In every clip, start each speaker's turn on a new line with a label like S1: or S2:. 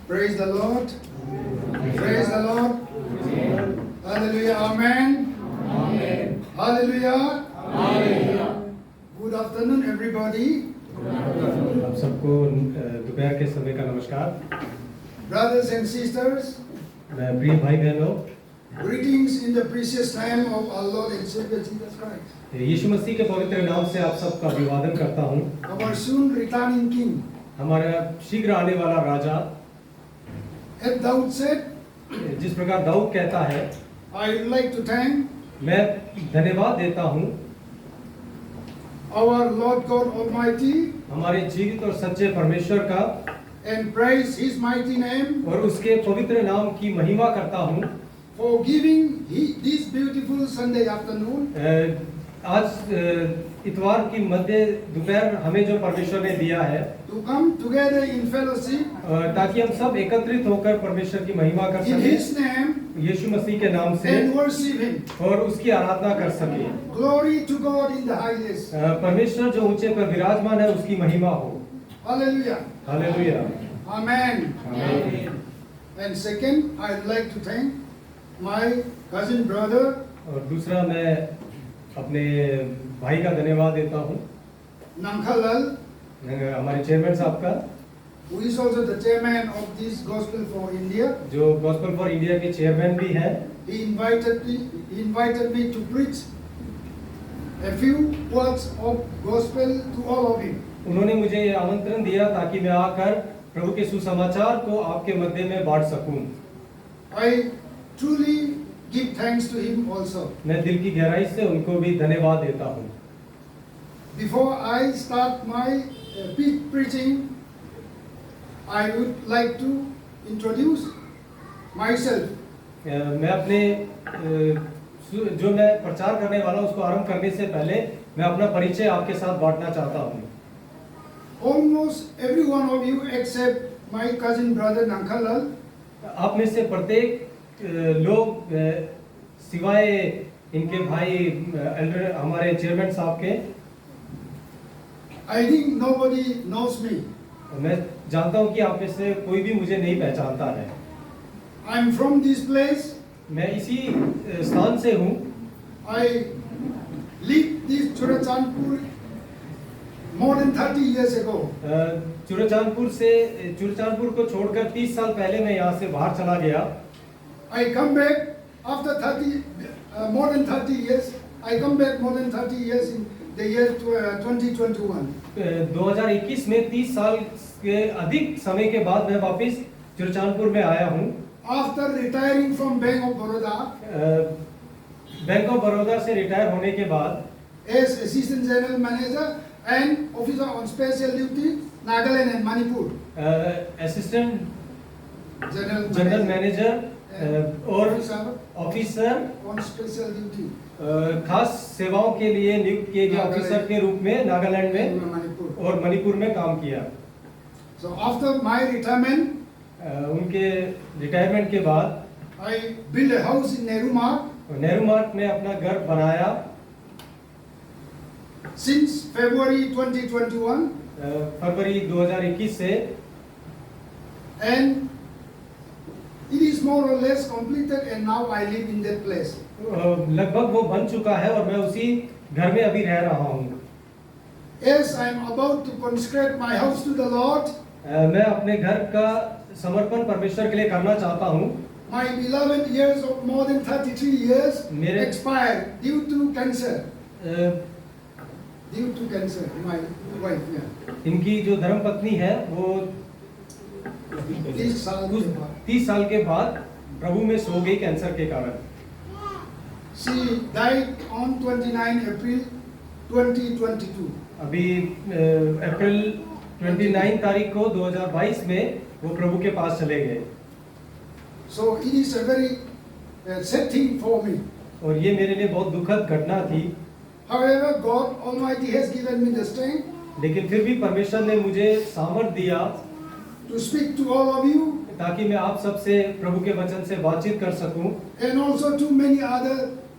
S1: Praise the Lord. Praise the Lord. Hallelujah. Amen. Hallelujah. Good afternoon, everybody.
S2: आप सबको दोपहर के समय का नमस्कार।
S1: Brothers and sisters,
S2: मैं प्रिय भाई बहनों,
S1: greetings in the precious name of our Lord and Savior Jesus Christ.
S2: यीशु मसीह के पवित्र नाम से आप सबका अभिवादन करता हूँ।
S1: Our soon returning King.
S2: हमारा शीघ्र आने वाला राजा,
S1: As Daud said,
S2: जिस प्रकार दाऊद कहता है,
S1: I would like to thank
S2: मैं धन्यवाद देता हूँ
S1: our Lord God Almighty
S2: हमारे जीवित और सच्चे परमेश्वर का
S1: and praise His mighty name
S2: और उसके पवित्र नाम की महिमा करता हूँ
S1: for giving this beautiful Sunday afternoon
S2: आज इतवार की मध्य दोपहर हमें जो परमेश्वर ने दिया है
S1: to come together in fellowship
S2: ताकि हम सब एकत्रित होकर परमेश्वर की महिमा कर
S1: in His
S2: सकें
S1: name
S2: यीशु मसीह के नाम से
S1: and worship Him.
S2: और उसकी आराधना कर सके।
S1: Glory to God in the highest.
S2: परमेश्वर जो ऊंचे पर विराजमान है उसकी महिमा हो।
S1: Hallelujah.
S2: हालेलुया।
S1: Amen.
S2: आमीन।
S1: And second, I'd like to thank my cousin brother
S2: और दूसरा मैं अपने भाई का धन्यवाद देता हूँ
S1: Nankhalal,
S2: हमारे चेयरमैन साहब का,
S1: who is also the chairman of this Gospel for India.
S2: जो गॉस्पेल फॉर इंडिया के चेयरमैन भी हैं।
S1: He invited me to preach a few words of gospel to all of you.
S2: उन्होंने मुझे ये आमंत्रण दिया ताकि मैं आकर प्रभु के सुसमाचार को आपके मध्य में बांट सकूं।
S1: I truly give thanks to him also.
S2: मैं दिल की गहराई से उनको भी धन्यवाद देता हूँ।
S1: Before I start my preaching, I would like to introduce myself.
S2: मैं अपने जो मैं प्रचार करने वाला हूँ उसको आरंभ करने से पहले मैं अपना परिचय आपके साथ बांटना चाहता हूँ।
S1: Almost every one of you except my cousin brother Nankhalal
S2: आप में से प्रत्येक लोग सिवाय इनके भाई एल्डर हमारे चेयरमैन साहब के,
S1: I think nobody knows me.
S2: मैं जानता हूँ कि आप में से कोई भी मुझे नहीं पहचानता है।
S1: I'm from this place.
S2: मैं इसी स्थान से हूँ।
S1: I lived this Churachandpur more than 30 years ago.
S2: Churachandpur को छोड़कर 30 साल पहले मैं यहाँ से बाहर चला गया।
S1: I come back after more than 30 years. I come back more than 30 years in the year 2021.
S2: 2021 में 30 साल के अधिक समय के बाद मैं वापस चुरचानपुर में आया हूँ।
S1: After retiring from Bank of Baroda,
S2: bank of Baroda से रिटायर होने के बाद
S1: as Assistant General Manager and Officer on Special Duty, Nagaland and Manipur.
S2: Assistant
S1: General
S2: manager और ऑफिसर
S1: on Special Duty,
S2: खास सेवाओं के लिए नियुक्त किए गए ऑफिसर के रूप में नागालैंड
S1: in
S2: में
S1: Manipur.
S2: और मणिपुर में काम किया।
S1: So after my retirement,
S2: उनके रिटायरमेंट के बाद
S1: I built a house in Nehru Marg.
S2: Nehru मार्ग में अपना घर बनाया।
S1: Since February 2021,
S2: फरवरी 2021 से,
S1: and it is more or less completed, and now I live in that place.
S2: लगभग वो बन चुका है और मैं उसी घर में अभी रह रहा हूँ।
S1: As I am about to consecrate my house to the Lord,
S2: मैं अपने घर का समर्पण परमेश्वर के लिए करना चाहता हूँ।
S1: my beloved years of more than 33 years
S2: मेरे-
S1: expired due to cancer.
S2: A,
S1: Due to cancer, my wife, yeah.
S2: इनकी जो धर्मपत्नी है वो
S1: 30 साल
S2: कुछ
S1: के बाद।
S2: 30 साल के बाद प्रभु में सो गई कैंसर के कारण।
S1: She died on 29 April 2022.
S2: अभी अप्रैल 29 तारीख को 2022 में वो प्रभु के पास चले गए।
S1: So it is a very sad thing for me.
S2: और ये मेरे लिए बहुत दुखद घटना थी।
S1: However, God Almighty has given me the strength
S2: लेकिन फिर भी परमेश्वर ने मुझे सामर्थ दिया
S1: to speak to all of you
S2: ताकि मैं आप सबसे प्रभु के वचन से बातचीत कर सकूं
S1: and also to many other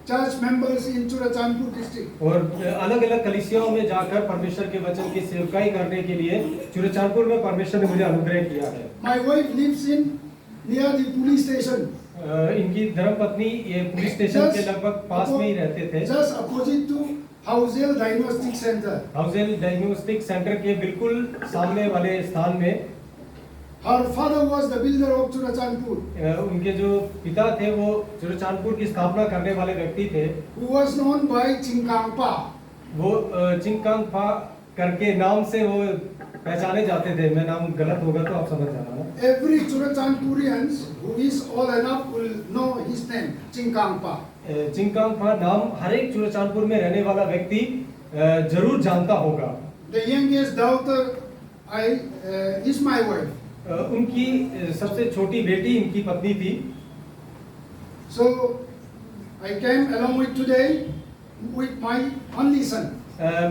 S1: church members in Churachandpur district.
S2: और अलग अलग कलीसियाओं में जाकर परमेश्वर के वचन की सेवकाई करने के लिए चुरचानपुर में परमेश्वर ने मुझे अनुग्रह किया है।
S1: My wife lives in near the police station.
S2: इनकी धर्मपत्नी ये पुलिस स्टेशन के लगभग पास में ही रहते थे।
S1: Just opposite to Housel Diagnostic Center.
S2: Housel diagnostic centre के बिल्कुल सामने वाले स्थान में
S1: Her father was the builder of Churachandpur,
S2: उनके जो पिता थे वो चुरचानपुर की स्थापना करने वाले व्यक्ति थे।
S1: who was known by Chinkangpa.
S2: वो चिंकांगपा करके नाम से वो पहचाने जाते थे। मैं नाम गलत होगा तो आप समझ जाना ना।
S1: Every Churachandpurians who is old enough will know his name, Chinkangpa.
S2: चिंकांगपा नाम हर एक चुरचानपुर में रहने वाला व्यक्ति जरूर जानता होगा।
S1: The youngest daughter is my wife.
S2: उनकी सबसे छोटी बेटी इनकी पत्नी थी।
S1: So I came along with today with my only son.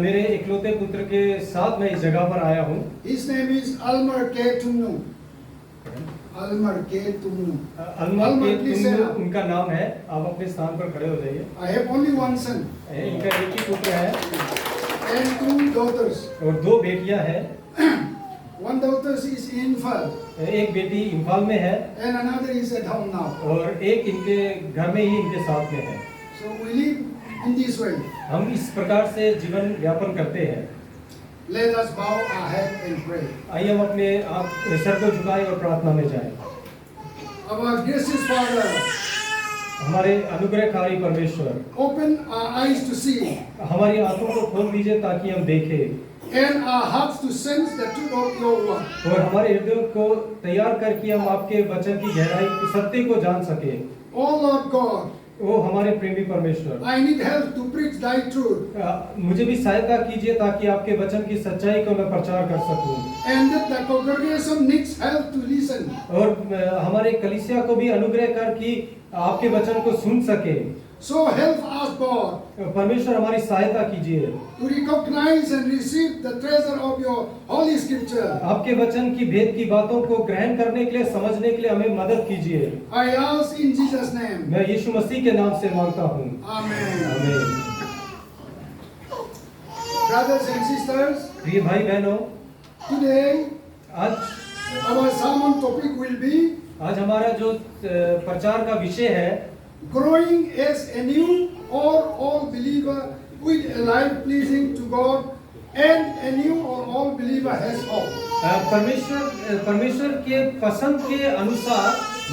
S2: मेरे इकलौते पुत्र के साथ मैं इस जगह पर आया हूँ।
S1: His name is Almar K. Tumnu. Almar K. Tumnu.
S2: अलमर के
S1: please say
S2: तुमनु
S1: now.
S2: उनका नाम है। आप अपने स्थान पर खड़े हो जाइए।
S1: I have only one son
S2: इनका एक ही पुत्र है
S1: and two daughters.
S2: और दो बेटियां हैं।
S1: One daughter is in Infal
S2: एक बेटी इम्फाल में है
S1: and another is at home now.
S2: और एक इनके घर में ही इनके साथ में है।
S1: So we live in this way.
S2: हम इस प्रकार से जीवन यापन करते हैं।
S1: Let us bow our head and pray.
S2: आइए हम अपने आप सर को झुकाएं और प्रार्थना में जाएं।
S1: Our gracious Father,
S2: हमारे अनुग्रहकारी परमेश्वर,
S1: open our eyes to see
S2: हमारी आंखों को खोल दीजिए ताकि हम देखें
S1: and our hearts to sense the truth of your word.
S2: और हमारे हृदयों को तैयार करके हम आपके वचन की गहराई सत्य को जान सके।
S1: Oh Lord God,
S2: ओ हमारे प्रेमी परमेश्वर,
S1: I need help to preach thy truth
S2: मुझे भी सहायता कीजिए ताकि आपके वचन की सच्चाई को मैं प्रचार कर सकूं।
S1: and that the congregation needs help to listen.
S2: और हमारे कलीसिया को भी अनुग्रह कर कि आपके वचन को सुन सके।
S1: So help us God
S2: परमेश्वर हमारी सहायता कीजिए
S1: to recognize and receive the treasure of your holy scripture.
S2: आपके वचन की भेद की बातों को ग्रहण करने के लिए, समझने के लिए हमें मदद कीजिए।
S1: I ask in Jesus' name.
S2: मैं यीशु मसीह के नाम से मांगता हूँ।
S1: Amen.
S2: आमीन।
S1: Brothers and sisters,
S2: प्रिय भाई बहनों,
S1: today
S2: आज
S1: our sermon topic will be
S2: हमारा जो प्रचार का विषय है
S1: growing as a new or all believer with a life pleasing to God, and a new or all believer has hope.
S2: परमेश्वर के पसंद के अनुसार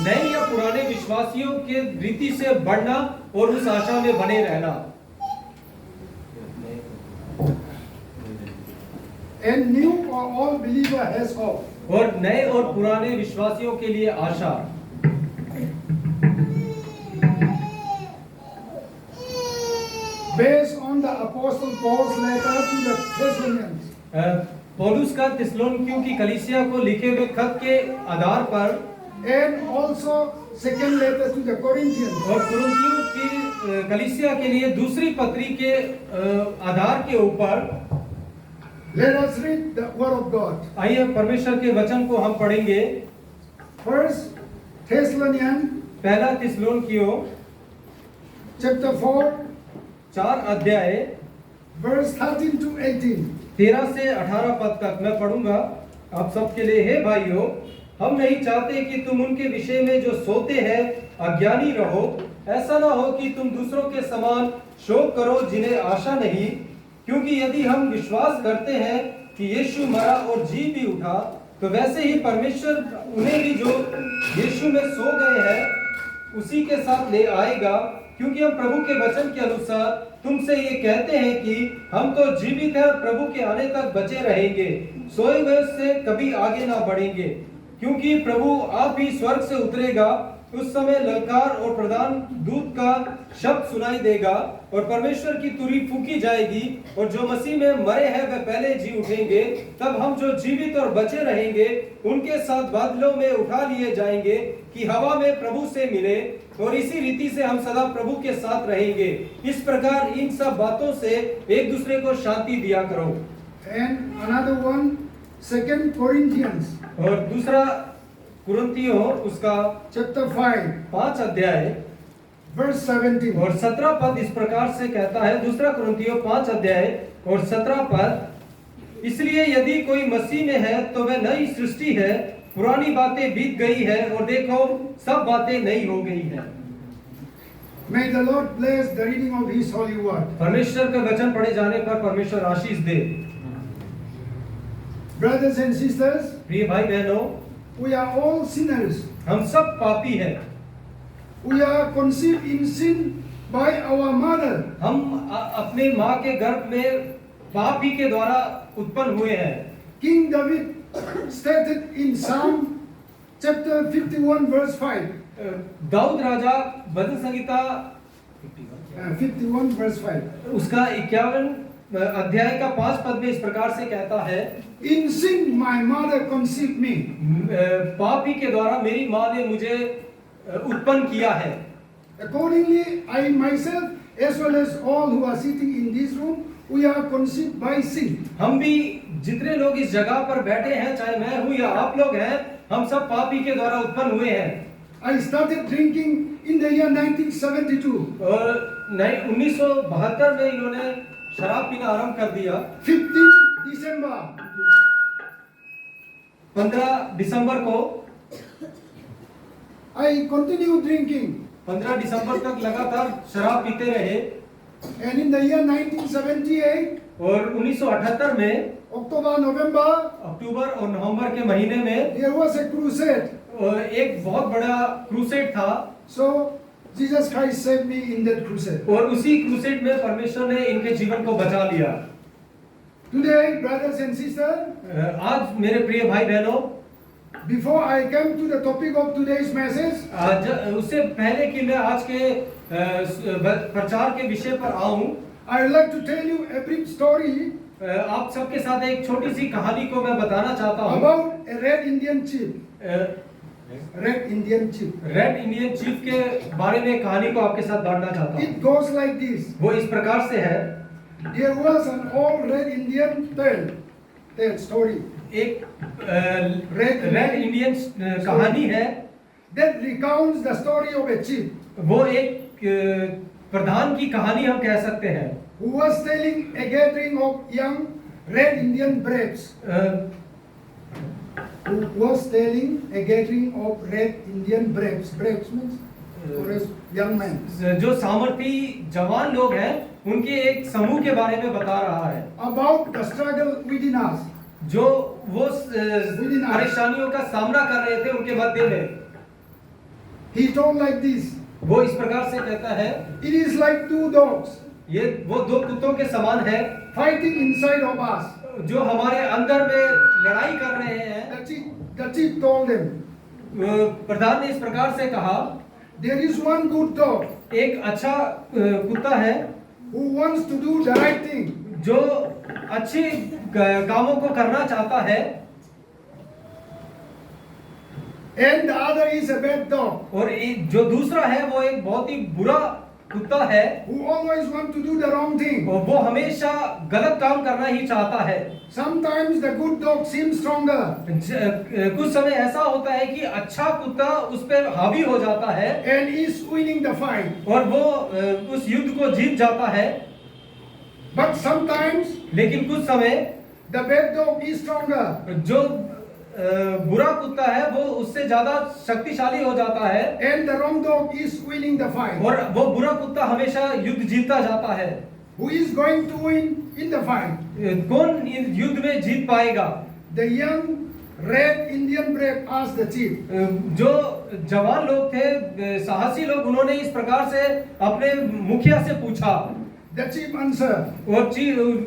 S2: नए या पुराने विश्वासियों के रीति से बढ़ना और उस आशा में बने रहना।
S1: And new or all believer has hope.
S2: और नए और पुराने विश्वासियों के लिए आशा।
S1: Based on the Apostle Paul's letter to the Thessalonians,
S2: पौलुस का थिस्सलुनीकियों की कलीसिया को लिखे हुए खत के आधार पर
S1: and also second letter to the Corinthians,
S2: और कुरिन्थियों की कलीसिया के लिए दूसरी पत्री के आधार के ऊपर
S1: let us read the word of God.
S2: आइए परमेश्वर के वचन को हम पढ़ेंगे।
S1: First Thessalonians
S2: पहला थिस्सलुनीकियों
S1: chapter 4
S2: 4 अध्याय
S1: verse 13 to 18.
S2: 13 से 18 पद तक मैं पढ़ूंगा आप सबके लिए। हे भाइयों, हम नहीं चाहते कि तुम उनके विषय में जो सोते हैं अज्ञानी रहो। ऐसा ना हो कि तुम दूसरों के समान शोक करो जिन्हें आशा नहीं, क्योंकि यदि हम विश्वास करते हैं कि यीशु मरा और जी भी उठा, तो वैसे ही परमेश्वर उन्हें भी जो यीशु में सो गए हैं उसी के साथ ले आएगा। क्योंकि हम प्रभु के वचन के अनुसार तुमसे ये कहते हैं कि हम तो जीवित हैं और प्रभु के आने तक बचे रहेंगे, सोए हुए से कभी आगे ना बढ़ेंगे। क्योंकि प्रभु आप ही स्वर्ग से उतरेगा, उस समय ललकार और प्रधान दूत का शब्द सुनाई देगा और परमेश्वर की तुरी फूंकी जाएगी, और जो मसीह में मरे हैं वे पहले जी उठेंगे। तब हम जो जीवित और बचे रहेंगे उनके साथ बादलों में उठा लिए जाएंगे कि हवा में प्रभु से मिले, और इसी रीति से हम सदा प्रभु के साथ रहेंगे। इस प्रकार इन सब बातों से एक दूसरे को शांति दिया करो।
S1: And another one, Second Corinthians
S2: और दूसरा कुरिन्थियों उसका
S1: chapter 5
S2: 5 अध्याय
S1: verse 17.
S2: और 17 पद इस प्रकार से कहता है, दूसरा कुरिन्थियों 5 अध्याय और 17 पद, इसलिए यदि कोई मसीह में है तो वह नई सृष्टि है, पुरानी बातें बीत गई है और देखो सब बातें नई हो गई हैं।
S1: May the Lord bless the reading of His holy word.
S2: परमेश्वर का वचन पढ़े जाने पर परमेश्वर आशीष दे।
S1: Brothers and sisters,
S2: प्रिय भाई बहनों,
S1: we are all sinners.
S2: हम सब पापी हैं।
S1: We are conceived in sin by our mother.
S2: हम अपने माँ के गर्भ में पाप ही के द्वारा उत्पन्न हुए हैं।
S1: King David stated in Psalm chapter 51 verse 5.
S2: Dawood Raja bhajan Samhita
S1: 51 verse 5.
S2: उसका 51 अध्याय का 5 पद में इस प्रकार से कहता है,
S1: In sin my mother conceived me.
S2: पाप ही के द्वारा मेरी माँ ने मुझे उत्पन्न किया है।
S1: Accordingly, I myself as well as all who are sitting in this room, we are conceived by sin.
S2: हम भी जितने लोग इस जगह पर बैठे हैं, चाहे मैं हूँ या आप लोग हैं, हम सब पापी के द्वारा उत्पन्न हुए हैं।
S1: I started drinking in the year 1972.
S2: और 1972 में इन्होंने शराब पीना आरंभ कर दिया।
S1: 15 December.
S2: 15 दिसंबर को
S1: I continued drinking.
S2: 15 दिसंबर तक लगातार शराब पीते रहे।
S1: And in the year 1978,
S2: और 1978 में
S1: October, November,
S2: अक्टूबर और नवंबर के महीने में
S1: there was a crusade.
S2: एक बहुत बड़ा क्रूसेड था।
S1: So Jesus Christ saved me in that crusade.
S2: और उसी क्रूसेड में परमेश्वर ने इनके जीवन को बचा लिया।
S1: Today, brothers and sisters,
S2: आज मेरे प्रिय भाई बहनों,
S1: before I came to the topic of today's message,
S2: उससे पहले कि मैं आज के प्रचार के विषय पर आऊं,
S1: I would like to tell you a brief story
S2: आप सबके साथ एक छोटी सी कहानी को मैं बताना चाहता हूं
S1: about a red Indian chief. Red Indian chief.
S2: Red Indian chief के बारे में कहानी को आपके साथ बांटना चाहता हूं।
S1: It goes like this.
S2: वो इस प्रकार से है,
S1: There was an old red Indian tale story
S2: एक रेड इंडियन कहानी है
S1: that recounts the story of a chief
S2: वो एक प्रधान की कहानी हम कह सकते हैं,
S1: who was telling a gathering of young red Indian braves. Who was telling a gathering of red Indian braves. Braves means forest young men.
S2: जो सामर्थी जवान लोग हैं उनके एक समूह के बारे में बता रहा है
S1: About the struggle within us.
S2: जो वो परेशानियों का सामना कर रहे थे उनके मध्य में।
S1: He told like this.
S2: वो इस प्रकार से कहता है,
S1: It is like two dogs
S2: ये वो दो कुत्तों के समान है
S1: fighting inside of us.
S2: जो हमारे अंदर में लड़ाई कर रहे हैं।
S1: The chief told them,
S2: प्रधान ने इस प्रकार से कहा,
S1: there is one good dog
S2: एक अच्छा कुत्ता है
S1: who wants to do the right thing.
S2: जो अच्छे कामों को करना चाहता है,
S1: And the other is a bad dog
S2: और जो दूसरा है वो एक बहुत ही बुरा कुत्ता है
S1: who always want to do the wrong thing.
S2: और वो हमेशा गलत काम करना ही चाहता है।
S1: Sometimes the good dog seems stronger
S2: कुछ समय ऐसा होता है कि अच्छा कुत्ता उस पर हावी हो जाता है
S1: and is winning the fight.
S2: और वो उस युद्ध को जीत जाता है।
S1: But sometimes
S2: लेकिन कुछ समय
S1: the bad dog is stronger
S2: जो बुरा कुत्ता है वो उससे ज्यादा शक्तिशाली हो जाता है
S1: and the wrong dog is winning the fight.
S2: और वो बुरा कुत्ता हमेशा युद्ध जीतता जाता है।
S1: Who is going to win in the fight?
S2: कौन इस युद्ध में जीत पाएगा?
S1: The young red Indian brave asked the chief.
S2: जो जवान लोग थे, साहसी लोग, उन्होंने इस प्रकार से अपने मुखिया से पूछा।
S1: The chief answered,
S2: और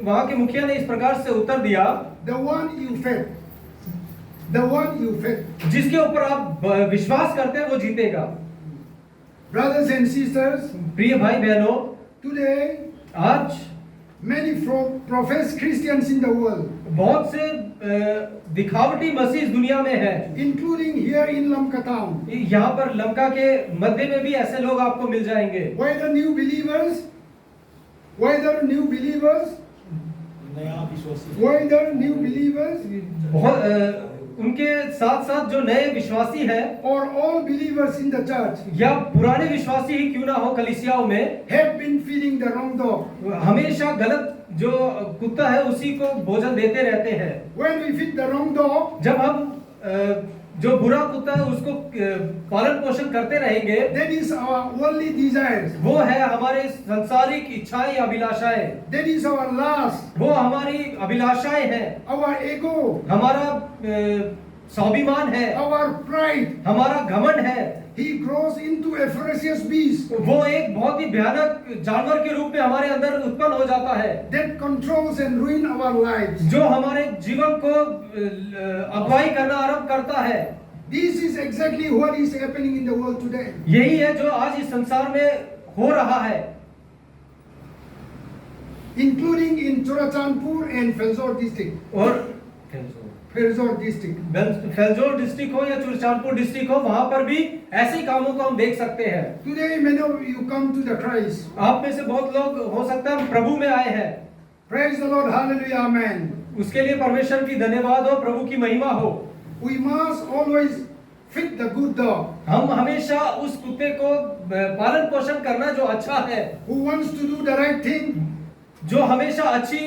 S2: वहां के मुखिया ने इस प्रकार से उत्तर दिया,
S1: the one you fed. The one you fed.
S2: जिसके ऊपर आप विश्वास करते हैं वो जीतेगा।
S1: Brothers and sisters,
S2: प्रिय भाई बहनों,
S1: today
S2: आज
S1: many professed Christians in the world,
S2: बहुत से दिखावटी मसीह इस दुनिया में है,
S1: including here in Lamka town.
S2: यहाँ पर लंका के मध्य में भी ऐसे लोग आपको मिल जाएंगे।
S1: Whether new believers, बहुत
S2: उनके साथ साथ जो नए विश्वासी हैं
S1: or all believers in the church
S2: या पुराने विश्वासी ही क्यों ना हो कलीसियाओं में,
S1: have been feeding the wrong dog.
S2: हमेशा गलत जो कुत्ता है उसी को भोजन देते रहते हैं।
S1: When we feed the wrong dog,
S2: जब हम जो बुरा कुत्ता है उसको पालन पोषण करते रहेंगे,
S1: that is our worldly desires,
S2: वो है हमारे सांसारिक इच्छाएं या अभिलाषाएं,
S1: that is our lust,
S2: वो हमारी अभिलाषाएं हैं,
S1: our ego,
S2: हमारा स्वाभिमान है,
S1: our pride.
S2: हमारा घमंड है।
S1: He grows into a ferocious beast
S2: वो एक बहुत ही भयानक जानवर के रूप में हमारे अंदर उत्पन्न हो जाता है,
S1: that controls and ruin our lives.
S2: जो हमारे जीवन को अगुवाई करना आरंभ करता है।
S1: This is exactly what is happening in the world today.
S2: यही है जो आज इस संसार में हो रहा है,
S1: Including in Churachandpur and Felzor district.
S2: और
S1: Felzor district.
S2: फेल्जोर डिस्ट्रिक्ट हो या चुरचांदपुर डिस्ट्रिक्ट हो, वहां पर भी ऐसे कामों को हम देख सकते हैं।
S1: Today many of you come to the Christ.
S2: आप में से बहुत लोग हो सकता है प्रभु में आए हैं,
S1: Praise the Lord, hallelujah, amen.
S2: उसके लिए परमेश्वर की धन्यवाद हो, प्रभु की महिमा हो।
S1: We must always feed the good dog
S2: हम हमेशा उस कुत्ते को पालन पोषण करना जो अच्छा है,
S1: who wants to do the right thing
S2: जो हमेशा अच्छी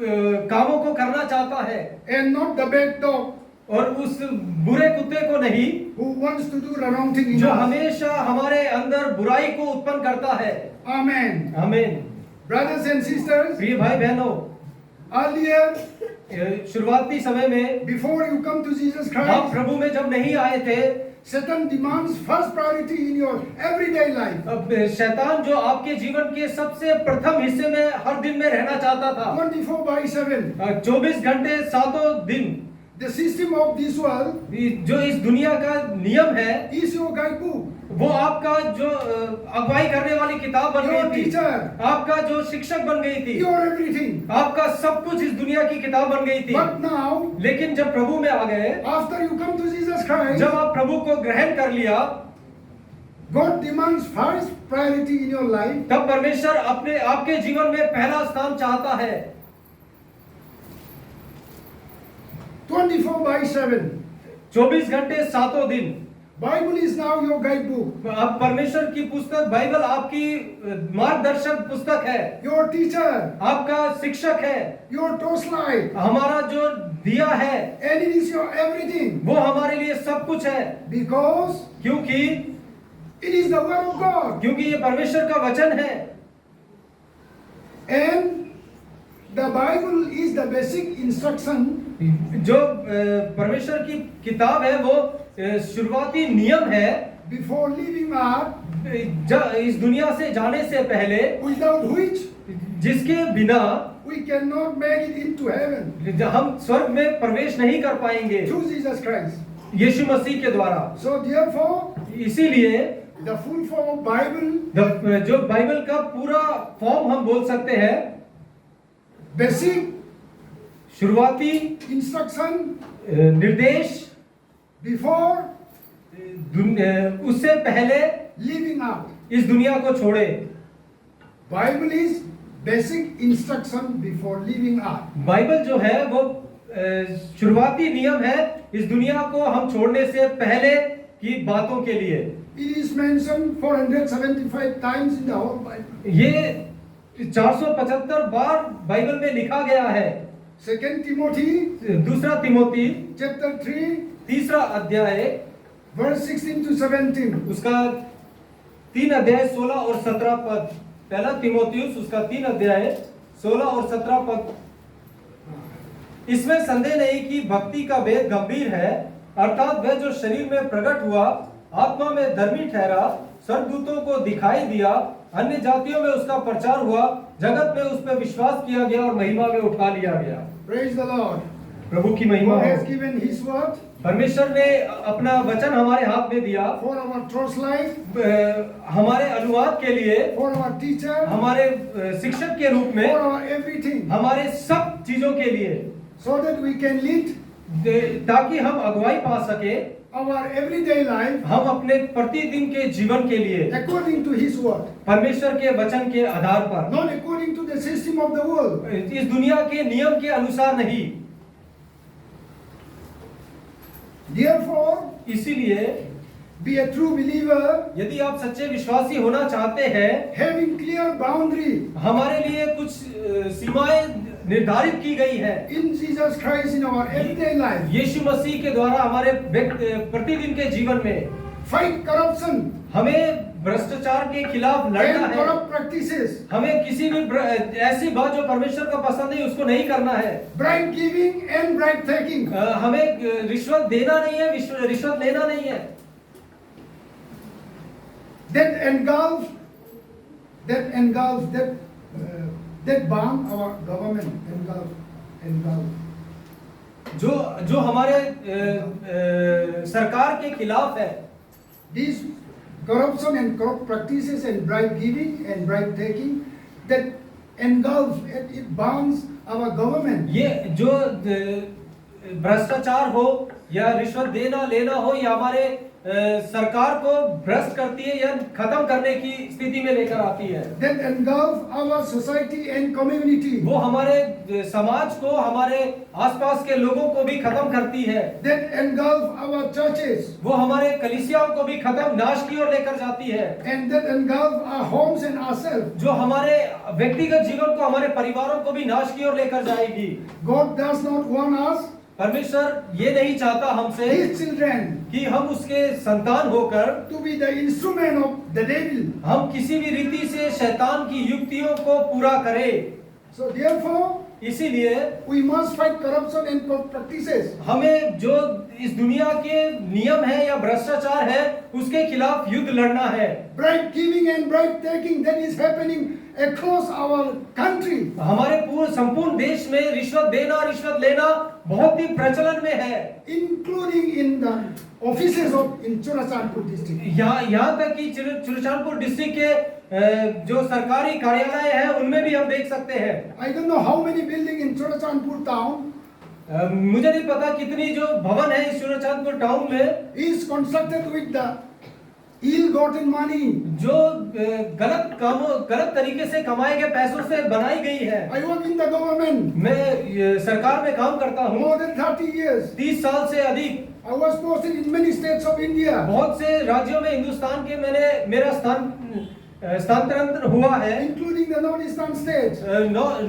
S2: कामों को करना चाहता है,
S1: and not the bad dog
S2: और उस बुरे कुत्ते को नहीं
S1: who wants to do the wrong thing in
S2: जो
S1: us.
S2: हमेशा हमारे अंदर बुराई को उत्पन्न करता है।
S1: Amen.
S2: आमीन।
S1: Brothers and sisters,
S2: प्रिय भाई बहनों,
S1: earlier,
S2: शुरुआती समय में
S1: before you come to Jesus
S2: आप
S1: Christ,
S2: प्रभु में जब नहीं आए थे,
S1: Satan demands first priority in your everyday life.
S2: अब शैतान जो आपके जीवन के सबसे प्रथम हिस्से में हर दिन में रहना चाहता था,
S1: 24/7.
S2: 24 घंटे सातों दिन,
S1: The system of this world
S2: जो इस दुनिया का नियम है,
S1: is your guidebook,
S2: वो आपका जो अगुवाई करने वाली किताब बन
S1: your
S2: गई थी,
S1: teacher,
S2: आपका जो शिक्षक बन गई थी,
S1: your everything.
S2: आपका सब कुछ इस दुनिया की किताब बन गई थी।
S1: But now,
S2: लेकिन जब प्रभु में आ गए,
S1: after you come to Jesus Christ,
S2: जब आप प्रभु को ग्रहण कर लिया,
S1: God demands first priority in your life.
S2: तब परमेश्वर अपने आपके जीवन में पहला स्थान चाहता है।
S1: 24/7.
S2: 24 घंटे सातों दिन।
S1: Bible is now your guidebook,
S2: अब परमेश्वर की पुस्तक बाइबल आपकी मार्गदर्शक पुस्तक है,
S1: your teacher,
S2: आपका शिक्षक है,
S1: your torchlight,
S2: हमारा जो दिया है,
S1: and it is your everything,
S2: वो हमारे लिए सब कुछ है।
S1: because
S2: क्योंकि
S1: it is the word of God,
S2: क्योंकि ये परमेश्वर का वचन है,
S1: and the Bible is the basic instruction
S2: जो परमेश्वर की किताब है वो शुरुआती नियम है
S1: before leaving earth,
S2: इस दुनिया से जाने से पहले,
S1: without which
S2: जिसके बिना
S1: we cannot make it into heaven,
S2: हम स्वर्ग में प्रवेश नहीं कर पाएंगे,
S1: through Jesus Christ.
S2: यीशु मसीह के द्वारा।
S1: So therefore,
S2: इसीलिए
S1: the full form of Bible,
S2: जो बाइबल का पूरा फॉर्म हम बोल सकते हैं,
S1: basic
S2: शुरुआती
S1: instruction
S2: निर्देश,
S1: before
S2: उससे पहले
S1: leaving earth.
S2: इस दुनिया को छोड़े।
S1: Bible is basic instruction before leaving earth.
S2: Bible जो है वो शुरुआती नियम है इस दुनिया को हम छोड़ने से पहले की बातों के लिए।
S1: It is mentioned 475 times in the whole Bible.
S2: ये 475 बार बाइबल में लिखा गया है।
S1: 2 Timothy
S2: दूसरा तिमोथी
S1: chapter 3
S2: तीसरा अध्याय
S1: verse 16 to 17.
S2: उसका 3 अध्याय 16 और 17 पद। पहला तिमोथियुस उसका 3 अध्याय 16 और 17 पद। इसमें संदेह नहीं कि भक्ति का भेद गंभीर है, अर्थात वह जो शरीर में प्रकट हुआ, आत्मा में धर्मी ठहरा, स्वर्गदूतों को दिखाई दिया, अन्य जातियों में उसका प्रचार हुआ, जगत में उस पर विश्वास किया गया और महिमा में उठा लिया गया।
S1: Praise the Lord.
S2: प्रभु की महिमा
S1: God
S2: हो।
S1: has given His word
S2: परमेश्वर ने अपना वचन हमारे हाथ में दिया,
S1: for our trust life,
S2: हमारे अनुवाद के लिए,
S1: for our teacher,
S2: हमारे शिक्षक के रूप में,
S1: for our everything,
S2: हमारे सब चीजों के लिए,
S1: so that we can lead
S2: ताकि हम अगुवाई पा सके
S1: our everyday life
S2: हम अपने प्रतिदिन के जीवन के लिए
S1: according to His word,
S2: परमेश्वर के वचन के आधार पर,
S1: not according to the system of the world.
S2: इस दुनिया के नियम के अनुसार नहीं।
S1: Therefore,
S2: इसीलिए
S1: be a true believer,
S2: यदि आप सच्चे विश्वासी होना चाहते हैं,
S1: having clear boundary
S2: हमारे लिए कुछ सीमाएं निर्धारित की गई है
S1: in Jesus Christ in our everyday life.
S2: यीशु मसीह के द्वारा हमारे प्रतिदिन के जीवन में।
S1: Fight corruption
S2: हमें भ्रष्टाचार के खिलाफ लड़ना
S1: and
S2: है।
S1: corrupt practices,
S2: हमें किसी भी ऐसी बात जो परमेश्वर को पसंद नहीं उसको नहीं करना है।
S1: bribe giving and bribe taking.
S2: हमें रिश्वत देना नहीं है, रिश्वत लेना नहीं है।
S1: That bound our government, engulf.
S2: जो हमारे सरकार के खिलाफ है।
S1: These corruption and corrupt practices and bribe giving and bribe taking, that engulf, it bounds our government.
S2: ये जो भ्रष्टाचार हो या रिश्वत देना लेना हो या हमारे सरकार को भ्रष्ट करती है या खत्म करने की स्थिति में लेकर आती है।
S1: That engulf our society and community.
S2: वो हमारे समाज को, हमारे आसपास के लोगों को भी खत्म करती है।
S1: That engulf our churches.
S2: वो हमारे कलीसियाओं को भी खत्म नाश की ओर लेकर जाती है।
S1: And that engulf our homes and ourselves.
S2: जो हमारे व्यक्तिगत जीवन को, हमारे परिवारों को भी नाश की ओर लेकर जाएगी।
S1: God does not want us,
S2: परमेश्वर ये नहीं चाहता हमसे
S1: His children,
S2: कि हम उसके संतान होकर
S1: to be the instrument of the devil.
S2: हम किसी भी रीति से शैतान की युक्तियों को पूरा करें।
S1: So therefore,
S2: इसीलिए
S1: we must fight corruption and corrupt practices.
S2: हमें जो इस दुनिया के नियम है या भ्रष्टाचार है उसके खिलाफ युद्ध लड़ना है।
S1: Bribe giving and bribe taking that is happening across our country.
S2: हमारे पूरे संपूर्ण देश में रिश्वत देना, रिश्वत लेना बहुत ही प्रचलन में है,
S1: Including in the offices of in Churachandpur district.
S2: यहाँ तक कि चुरचानपुर डिस्ट्रिक्ट के जो सरकारी कार्यालय है उनमें भी हम देख सकते हैं।
S1: I don't know how many buildings in Churachandpur town
S2: मुझे नहीं पता कितनी जो भवन है इस चुरचानपुर टाउन में
S1: is constructed with the ill-gotten money.
S2: जो गलत तरीके से कमाए गए पैसों से बनाई गई है।
S1: I work in the government
S2: मैं सरकार में काम करता हूँ
S1: more than 30 years.
S2: 30 साल से अधिक।
S1: I was posted in many states of India.
S2: बहुत से राज्यों में हिंदुस्तान के मेरा स्थानांतरण हुआ है,
S1: Including the northeastern states.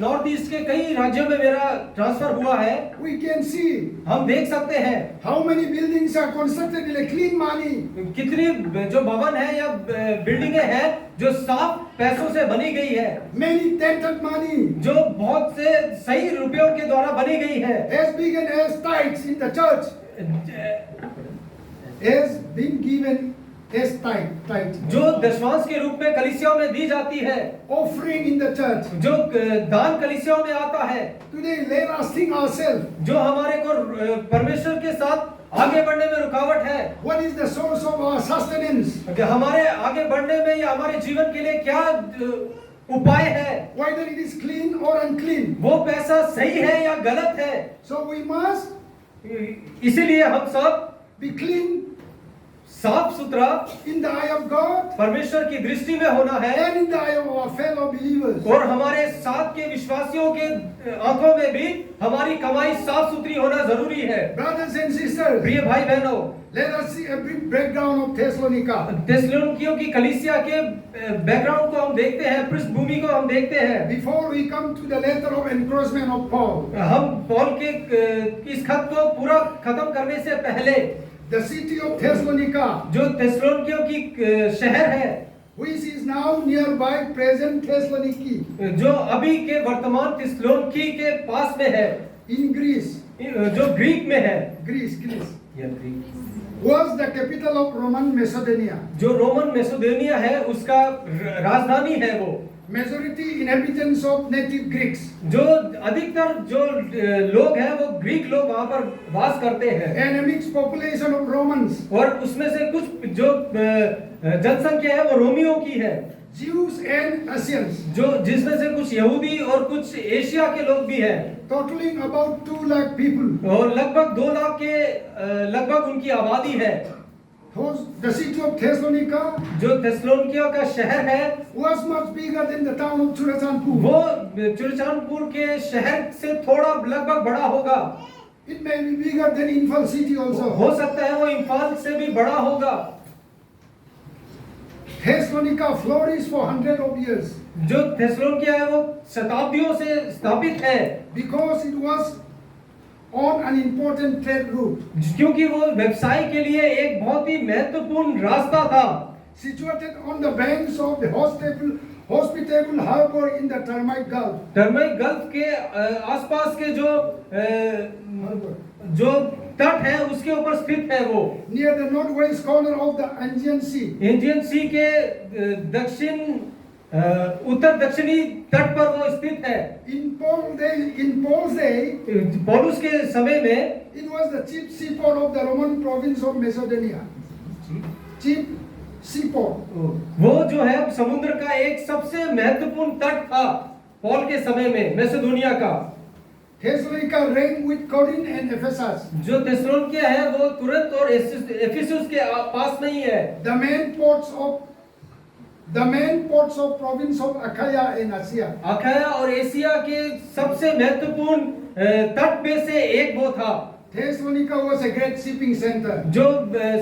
S2: North east के कई राज्यों में मेरा ट्रांसफर हुआ है।
S1: We can see
S2: हम देख सकते हैं
S1: how many buildings are constructed with a clean money.
S2: कितनी जो भवन है या बिल्डिंगें हैं जो साफ पैसों से बनी गई है,
S1: Many tainted money
S2: जो बहुत से सही रुपयों के द्वारा बनी गई है,
S1: as big and as tithes in the church has been given as tithe.
S2: जो दशमांश के रूप में कलीसियाओं में दी जाती है,
S1: Offering in the church.
S2: जो दान कलीसियाओं में आता है।
S1: Today let us think ourselves.
S2: जो हमारे को परमेश्वर के साथ आगे बढ़ने में रुकावट है,
S1: What is the source of our sustenance?
S2: हमारे आगे बढ़ने में या हमारे जीवन के लिए क्या उपाय है,
S1: Whether it is clean or unclean.
S2: वो पैसा सही है या गलत है।
S1: So we must
S2: इसीलिए हम सब
S1: be clean
S2: साफ सुथरा
S1: in the eye of God
S2: परमेश्वर की दृष्टि में होना है
S1: and in the eye of our fellow believers.
S2: और हमारे साथ के विश्वासियों के आंखों में भी हमारी कमाई साफ सुथरी होना जरूरी है।
S1: Brothers and sisters,
S2: प्रिय भाई बहनों,
S1: let us see a brief breakdown of Thessalonica.
S2: थिस्सलुनीकियों की कलीसिया के बैकग्राउंड को हम देखते हैं, पृष्ठभूमि को हम देखते हैं।
S1: Before we come to the letter of encouragement of Paul,
S2: हम पौल के इस खत को पूरा खत्म करने से पहले
S1: the city of Thessalonica,
S2: जो थिस्सलुनीकियों की शहर है,
S1: which is now nearby present Thessaloniki
S2: जो अभी के वर्तमान थिस्सलुनीकि के पास में है,
S1: in Greece,
S2: जो ग्रीक में है,
S1: Greece,
S2: या Greek
S1: was the capital of Roman Macedonia.
S2: जो रोमन मैसेडोनिया है उसका राजधानी है। वो
S1: Majority inhabitants of native Greeks
S2: जो अधिकतर जो लोग हैं वो ग्रीक लोग वहां पर वास करते हैं
S1: and a mixed population of Romans,
S2: और उसमें से कुछ जो जनसंख्या है वो रोमियों की है,
S1: Jews and Asians,
S2: जो जिसमें से कुछ यहूदी और कुछ एशिया के लोग भी हैं,
S1: totaling about 2 lakh people.
S2: और लगभग 2 लाख के लगभग उनकी आबादी है।
S1: The city of Thessalonica
S2: जो थिस्सलुनीकियों का शहर है
S1: was much bigger than the town of Churachandpur.
S2: वो चुरचानपुर के शहर से थोड़ा लगभग बड़ा होगा।
S1: It may be bigger than Imphal city also.
S2: हो सकता है वो इम्फाल से भी बड़ा होगा।
S1: Thessalonica flourished for hundreds of years
S2: जो थेसलोनिकिया है वो शताब्दियों से स्थापित है,
S1: because it was on an important trade route,
S2: क्योंकि वो व्यवसाय के लिए एक बहुत ही महत्वपूर्ण रास्ता था।
S1: situated on the banks of the hospitable harbor in the Termite Gulf.
S2: Termite gulf के आसपास के जो तट है उसके ऊपर स्थित है वो।
S1: Near the northwest corner of the Aegean Sea.
S2: Aegean sea के उत्तर दक्षिणी तट पर वो स्थित है।
S1: In Paul's day,
S2: पौलुस के समय में
S1: it was the chief seaport of the Roman province of Macedonia. Chief seaport.
S2: वो जो है समुद्र का एक सबसे महत्वपूर्ण तट था पौल के समय में मैसेडोनिया का।
S1: Thessalonica ranked with Corinth and Ephesus.
S2: जो थेसलोनिकिया है वो तुरंत और एफिसुस के पास नहीं है।
S1: The main ports of province of Achaia and Asia.
S2: अखाया और एशिया के सबसे महत्वपूर्ण तट में से एक वो था।
S1: Thessalonica was a great shipping center.
S2: जो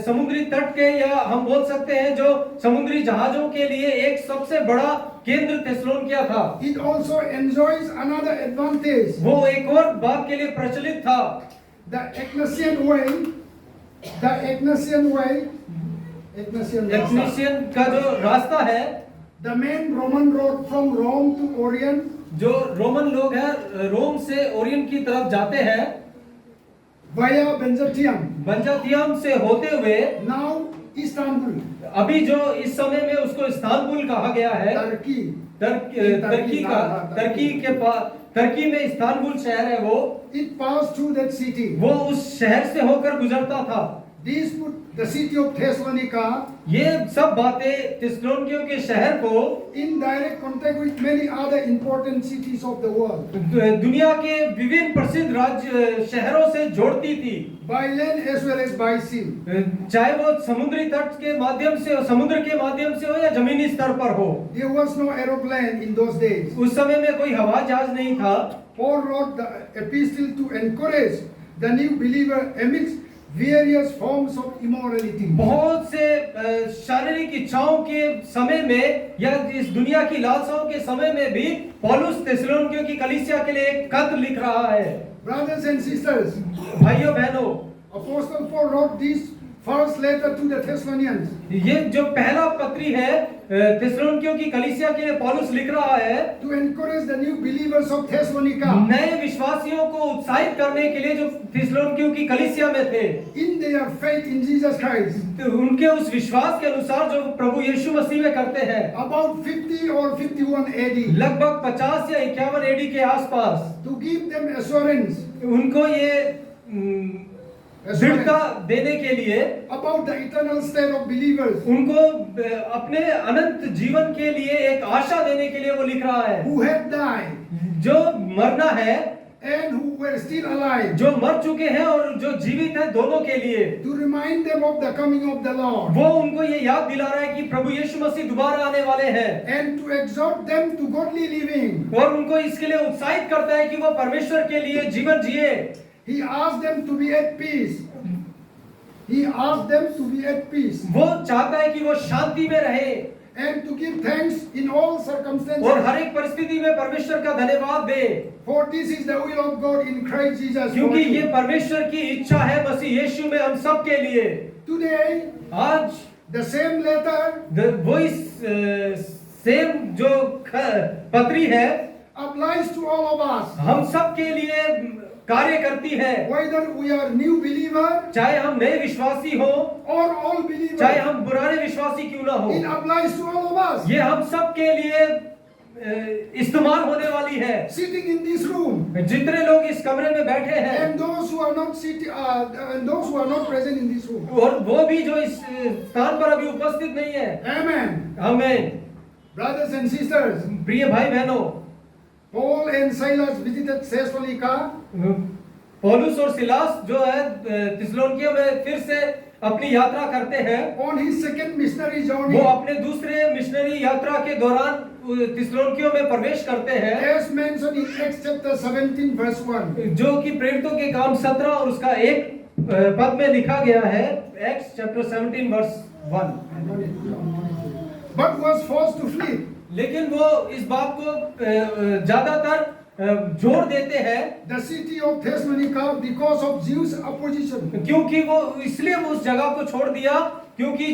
S2: समुद्री तट के या हम बोल सकते हैं जो समुद्री जहाजों के लिए एक सबसे बड़ा केंद्र थेसलोनिकिया था।
S1: It also enjoys another advantage.
S2: वो एक और बात के लिए प्रचलित था।
S1: The Egnatian Way,
S2: एग्निशियन का जो रास्ता है,
S1: the main Roman road from Rome to Orient,
S2: जो रोमन लोग हैं रोम से ओरियन की तरफ जाते हैं
S1: via Byzantium,
S2: बंजातियम से होते हुए
S1: now Istanbul,
S2: अभी जो इस समय में उसको इस्तांबुल कहा गया है।
S1: Turkey.
S2: तुर्की में इस्तांबुल शहर है वो।
S1: It passed through that city.
S2: वो उस शहर से होकर गुजरता था।
S1: These put the city of Thessalonica
S2: ये सब बातें थिस्सलुनीकियों के शहर को
S1: in direct contact with many other important cities of the world,
S2: दुनिया के विभिन्न प्रसिद्ध राज्य शहरों से जोड़ती थी,
S1: by land as well as by sea.
S2: चाहे वो समुद्री तट के माध्यम से हो, समुद्र के माध्यम से हो या जमीनी स्तर पर हो।
S1: There was no aeroplane in those days.
S2: उस समय में कोई हवाई जहाज नहीं था।
S1: Paul wrote the epistle to encourage the new believer amidst various forms of immorality.
S2: बहुत से शारीरिक इच्छाओं के समय में या इस दुनिया की लालसाओं के समय में भी पौलुस थिस्सलुनीकियों की कलीसिया के लिए एक खत लिख रहा है।
S1: Brothers and sisters,
S2: भाइयों बहनों,
S1: Apostle Paul wrote this first letter to the Thessalonians.
S2: ये जो पहला पत्री है थिस्सलुनीकियों की कलीसिया के लिए पौलुस लिख रहा है
S1: To encourage the new believers of Thessalonica
S2: नए विश्वासियों को उत्साहित करने के लिए जो थिस्सलुनीकियों की कलीसिया में थे,
S1: in their faith in Jesus Christ.
S2: तो उनके उस विश्वास के अनुसार जो प्रभु यीशु मसीह में करते हैं।
S1: About 50 or 51 AD.
S2: लगभग 50 या 51 एडी के आसपास
S1: To give them assurance
S2: उनको ये दृढ़ता देने के लिए
S1: about the eternal state of believers
S2: उनको अपने अनंत जीवन के लिए एक आशा देने के लिए वो लिख रहा है।
S1: who had died
S2: जो मरना है
S1: and who were still alive,
S2: जो मर चुके हैं और जो जीवित हैं दोनों के लिए।
S1: to remind them of the coming of the Lord
S2: वो उनको ये याद दिला रहा है कि प्रभु यीशु मसीह दोबारा आने वाले हैं
S1: and to exhort them to godly living.
S2: और उनको इसके लिए उत्साहित करता है कि वो परमेश्वर के लिए जीवन जिए।
S1: He asked them to be at peace. He asked them to be at peace
S2: वो चाहता है कि वो शांति में रहे
S1: and to give thanks in all
S2: और
S1: circumstances.
S2: हर एक परिस्थिति में परमेश्वर का धन्यवाद दे,
S1: For this is the will of God in Christ Jesus. for
S2: क्योंकि ये
S1: you.
S2: परमेश्वर की इच्छा है मसीह यीशु में हम सब के लिए।
S1: Today,
S2: आज
S1: the same letter
S2: वही सेम जो पत्री है
S1: applies to all of us.
S2: हम सब के लिए कार्य करती है,
S1: Whether we are new believer
S2: चाहे हम नए विश्वासी हो
S1: or old believer,
S2: चाहे हम पुराने विश्वासी क्यों ना हो,
S1: it applies to all of us.
S2: ये हम सब के लिए इस्तेमाल होने वाली है।
S1: Sitting in this room
S2: जितने लोग इस कमरे में बैठे हैं
S1: and those who are not sitting, and those who are not present in this room.
S2: और वो भी जो इस स्थान पर अभी उपस्थित नहीं है।
S1: Amen.
S2: हमें
S1: Brothers and sisters,
S2: प्रिय भाई बहनों,
S1: Paul and Silas visited Thessalonica
S2: पौलुस और सिलास जो है थिस्सलुनीकियों में फिर से अपनी यात्रा करते हैं।
S1: on his second missionary
S2: वो
S1: journey.
S2: अपने दूसरे मिशनरी यात्रा के दौरान थिस्सलुनीकियों में प्रवेश करते हैं,
S1: as mentioned in Acts chapter 17 verse 1.
S2: जो कि प्रेरितों के काम 17 और उसका एक पद में लिखा गया है, Acts chapter 17 verse 1।
S1: But was forced to flee.
S2: लेकिन वो इस बात को ज्यादातर जोर देते हैं,
S1: The city of Thessalonica because of Jews' opposition.
S2: क्योंकि वो इसलिए वो उस जगह को छोड़ दिया क्योंकि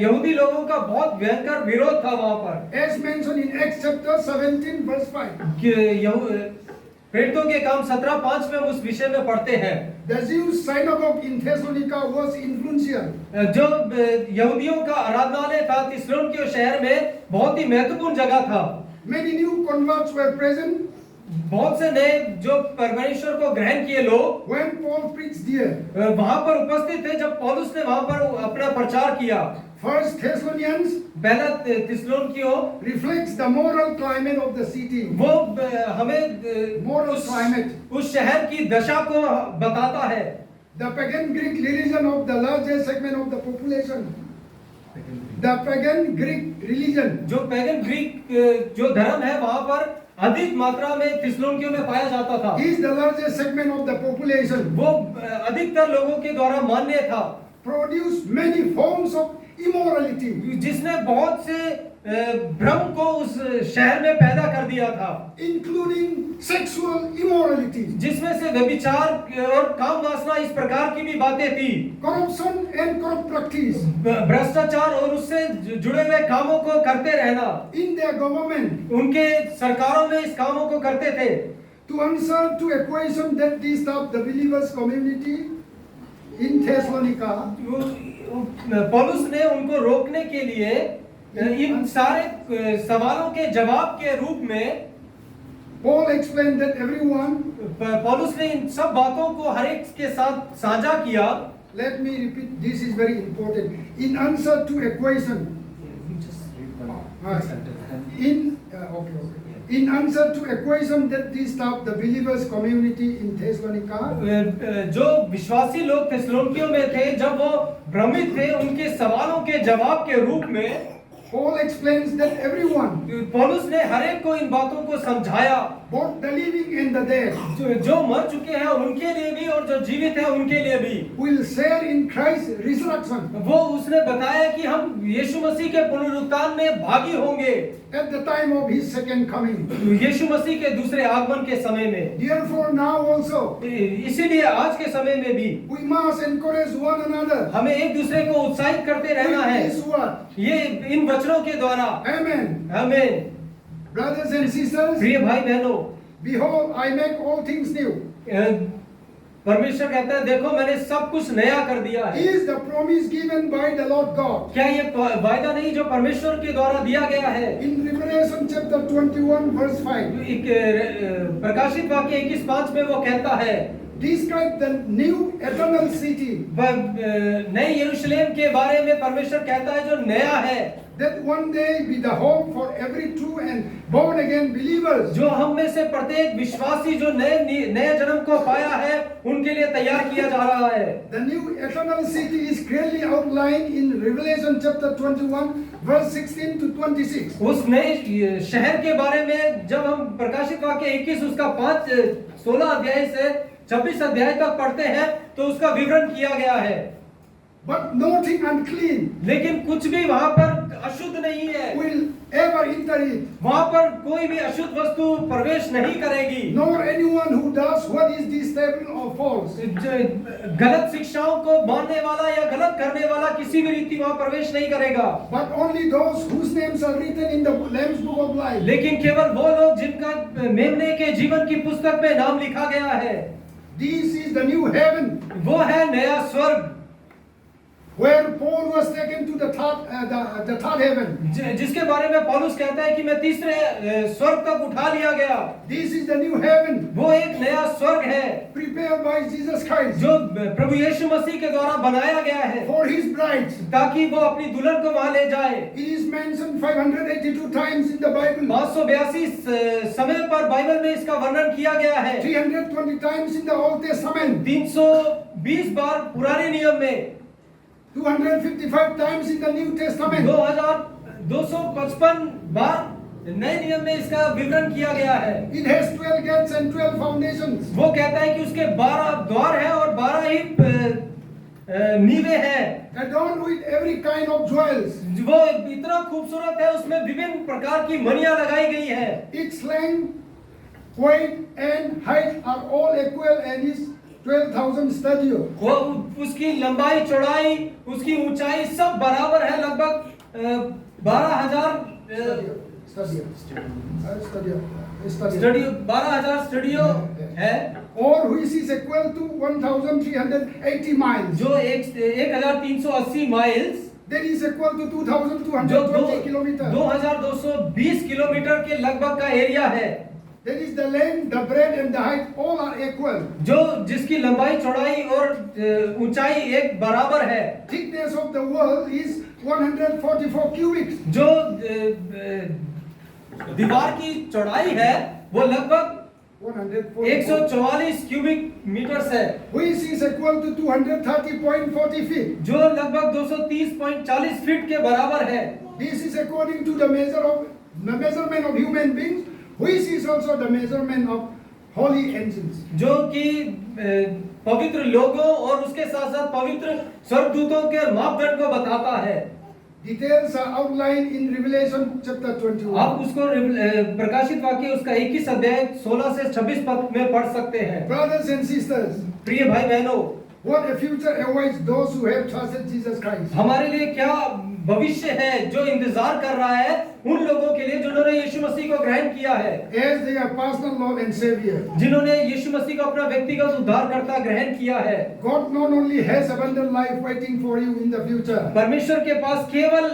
S2: यहूदी लोगों का बहुत भयंकर विरोध था वहां पर।
S1: As mentioned in Acts chapter 17 verse 5.
S2: प्रेरितों के काम 17:5 में हम उस विषय में पढ़ते हैं।
S1: The Jews' synagogue in Thessalonica was influential.
S2: जो यहूदियों का आराधनालय था थिस्सलुनीकियों शहर में बहुत ही महत्वपूर्ण जगह था।
S1: Many new converts were present
S2: बहुत से नए जो परमेश्वर को ग्रहण किए लोग
S1: when Paul preached there.
S2: वहां पर उपस्थित थे जब पौलुस ने वहां पर अपना प्रचार किया।
S1: First Thessalonians
S2: पहला थिस्सलुनीकियों
S1: reflects the moral climate of the city.
S2: वो हमें
S1: Moral climate.
S2: उस शहर की दशा को बताता है।
S1: The pagan Greek religion of the largest segment of the population. The pagan Greek religion.
S2: जो पैगन ग्रीक जो धर्म है वहां पर अधिक मात्रा में थिस्सलुनीकियों में पाया जाता था।
S1: Is the largest segment of the population.
S2: वो अधिकतर लोगों के द्वारा मान्य था।
S1: Produced many forms of immorality.
S2: जिसने बहुत से भ्रम को उस शहर में पैदा कर दिया था,
S1: Including sexual immorality.
S2: जिसमें से व्यभिचार और काम वासना इस प्रकार की भी बातें थी।
S1: Corruption and corrupt practice.
S2: भ्रष्टाचार और उससे जुड़े हुए कामों को करते रहना।
S1: In their government.
S2: उनके सरकारों में इस कामों को करते थे।
S1: To answer to a question that disturbed the believers community in Thessalonica.
S2: पौलुस ने उनको रोकने के लिए इन सारे सवालों के जवाब के रूप में
S1: Paul explained that everyone.
S2: पौलुस ने इन सब बातों को हर एक के साथ साझा किया।
S1: Let me repeat, this is very important. In answer to a question. In answer to a question that disturbed the believers community in Thessalonica.
S2: जो विश्वासी लोग थिस्सलुनीकियों में थे जब वो भ्रमित थे उनके सवालों के जवाब के रूप में
S1: Paul explains that everyone.
S2: पौलुस ने हर एक को इन बातों को समझाया,
S1: both the living and the dead.
S2: जो मर चुके हैं उनके लिए भी और जो जीवित हैं उनके लिए भी
S1: will share in Christ's resurrection.
S2: वो उसने बताया कि हम यीशु मसीह के पुनरुत्थान में भागी होंगे
S1: at the time of his second coming.
S2: यीशु मसीह के दूसरे आगमन के समय में।
S1: Therefore now also
S2: इसीलिए आज के समय में भी
S1: we must encourage one another.
S2: हमें एक दूसरे को उत्साहित करते रहना है
S1: With this word.
S2: ये इन वचनों के द्वारा।
S1: Amen.
S2: आमीन।
S1: Brothers and sisters,
S2: प्रिय भाई बहनों,
S1: behold, I make all things new.
S2: परमेश्वर कहता है देखो मैंने सब कुछ नया कर दिया है।
S1: Is the promise given by the Lord God?
S2: क्या ये वायदा नहीं जो परमेश्वर के द्वारा दिया गया है?
S1: In Revelation chapter 21 verse 5.
S2: प्रकाशित वाक्य 21:5 में वो कहता है
S1: describe the new eternal city.
S2: नए यरूशलेम के बारे में परमेश्वर कहता है जो नया है,
S1: that one day be the hope for every true and born again believers.
S2: जो हम में से प्रत्येक विश्वासी जो नए जन्म को पाया है उनके लिए तैयार किया जा रहा है।
S1: The new eternal city is clearly outlined in Revelation chapter 21 verse 16 to 26.
S2: उस नए शहर के बारे में जब हम प्रकाशित वाक्य 21 उसका 16 अध्याय से 26 अध्याय तक पढ़ते हैं तो उसका विवरण किया गया है।
S1: But nothing unclean.
S2: लेकिन कुछ भी वहां पर अशुद्ध नहीं है।
S1: Will ever enter it.
S2: वहां पर कोई भी अशुद्ध वस्तु प्रवेश नहीं करेगी।
S1: Nor anyone who does what is detestable or false.
S2: गलत शिक्षाओं को मानने वाला या गलत करने वाला किसी भी रीति वहां प्रवेश नहीं करेगा।
S1: But only those whose names are written in the Lamb's book of life.
S2: लेकिन केवल वो लोग जिनका मेमने के जीवन की पुस्तक में नाम लिखा गया है।
S1: This is the new heaven.
S2: वो है नया स्वर्ग।
S1: Where Paul was taken to the third heaven.
S2: जिसके बारे में पौलुस कहता है कि मैं तीसरे स्वर्ग तक उठा लिया गया।
S1: This is the new heaven.
S2: वो एक नया स्वर्ग है
S1: Prepared by Jesus Christ.
S2: जो प्रभु यीशु मसीह के द्वारा बनाया गया है
S1: For his bride.
S2: ताकि वो अपनी दुल्हन को वहां ले जाए।
S1: It is mentioned 582 times in the Bible.
S2: 582 समय पर बाइबल में इसका वर्णन किया गया है।
S1: 320 times in the Old Testament.
S2: 320 बार पुराने नियम में।
S1: 255 times in the New Testament.
S2: 255 बार नए नियम में इसका विवरण किया गया है।
S1: It has 12 gates and 12 foundations.
S2: वो कहता है कि उसके 12 द्वार हैं और 12 ही नीवे हैं।
S1: Adorned with every kind of jewels.
S2: वो इतना खूबसूरत है, उसमें विभिन्न प्रकार की मणियां लगाई गई हैं।
S1: Its length, weight, and height are all equal and is 12,000 stadia.
S2: वो उसकी लंबाई चौड़ाई उसकी ऊंचाई सब बराबर है, लगभग 12,000 स्टूडियो 12,000 स्टूडियो है,
S1: Or which is equal to 1,380 miles.
S2: जो 1380 miles
S1: That is equal to
S2: जो
S1: 2,220 kilometers.
S2: 2220 किलोमीटर के लगभग का एरिया है।
S1: That is the length, the breadth, and the height all are equal.
S2: जो जिसकी लंबाई चौड़ाई और ऊंचाई एक बराबर है।
S1: Thickness of the wall is 144 cubits.
S2: जो दीवार की चौड़ाई है वो लगभग
S1: 144.
S2: 144 क्यूबिक मीटर्स है,
S1: Which is equal to 230.40 feet.
S2: जो लगभग 230.40 फीट के बराबर है।
S1: This is according to the measurement of human beings, which is also the measurement of holy angels.
S2: जो कि पवित्र लोगों और उसके साथ साथ पवित्र स्वर्गदूतों के मापदंड को बताता है।
S1: Details are outlined in Revelation chapter 21.
S2: आप उसको प्रकाशित वाक्य उसका 21 अध्याय 16 से 26 पद में पढ़ सकते हैं।
S1: Brothers and sisters,
S2: प्रिय भाई बहनों,
S1: what a future awaits those who have trusted Jesus Christ.
S2: हमारे लिए क्या भविष्य है जो इंतजार कर रहा है उन लोगों के लिए जिन्होंने यीशु मसीह को ग्रहण किया है,
S1: As their personal Lord and Savior.
S2: जिन्होंने यीशु मसीह को अपना व्यक्तिगत उद्धारकर्ता ग्रहण किया है।
S1: God not only has abundant life waiting for you in the future,
S2: परमेश्वर के पास केवल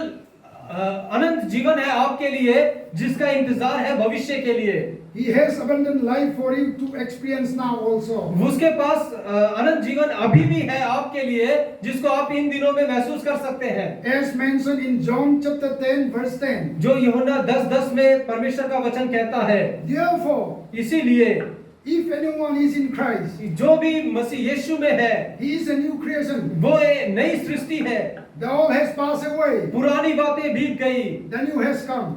S2: अनंत जीवन है आपके लिए, जिसका इंतजार है भविष्य के लिए।
S1: He has abundant life for you to experience now also.
S2: उसके पास अनंत जीवन अभी भी है आपके लिए, जिसको आप इन दिनों में महसूस कर सकते हैं।
S1: As mentioned in John chapter 10 verse 10.
S2: जो यूहन्ना 10:10 में परमेश्वर का वचन कहता है,
S1: Therefore,
S2: इसीलिए
S1: if anyone is in Christ,
S2: जो भी मसीह यीशु में है
S1: he is a new creation.
S2: वो एक नई सृष्टि है।
S1: The old has passed away,
S2: पुरानी बातें बीत गई,
S1: the new has come.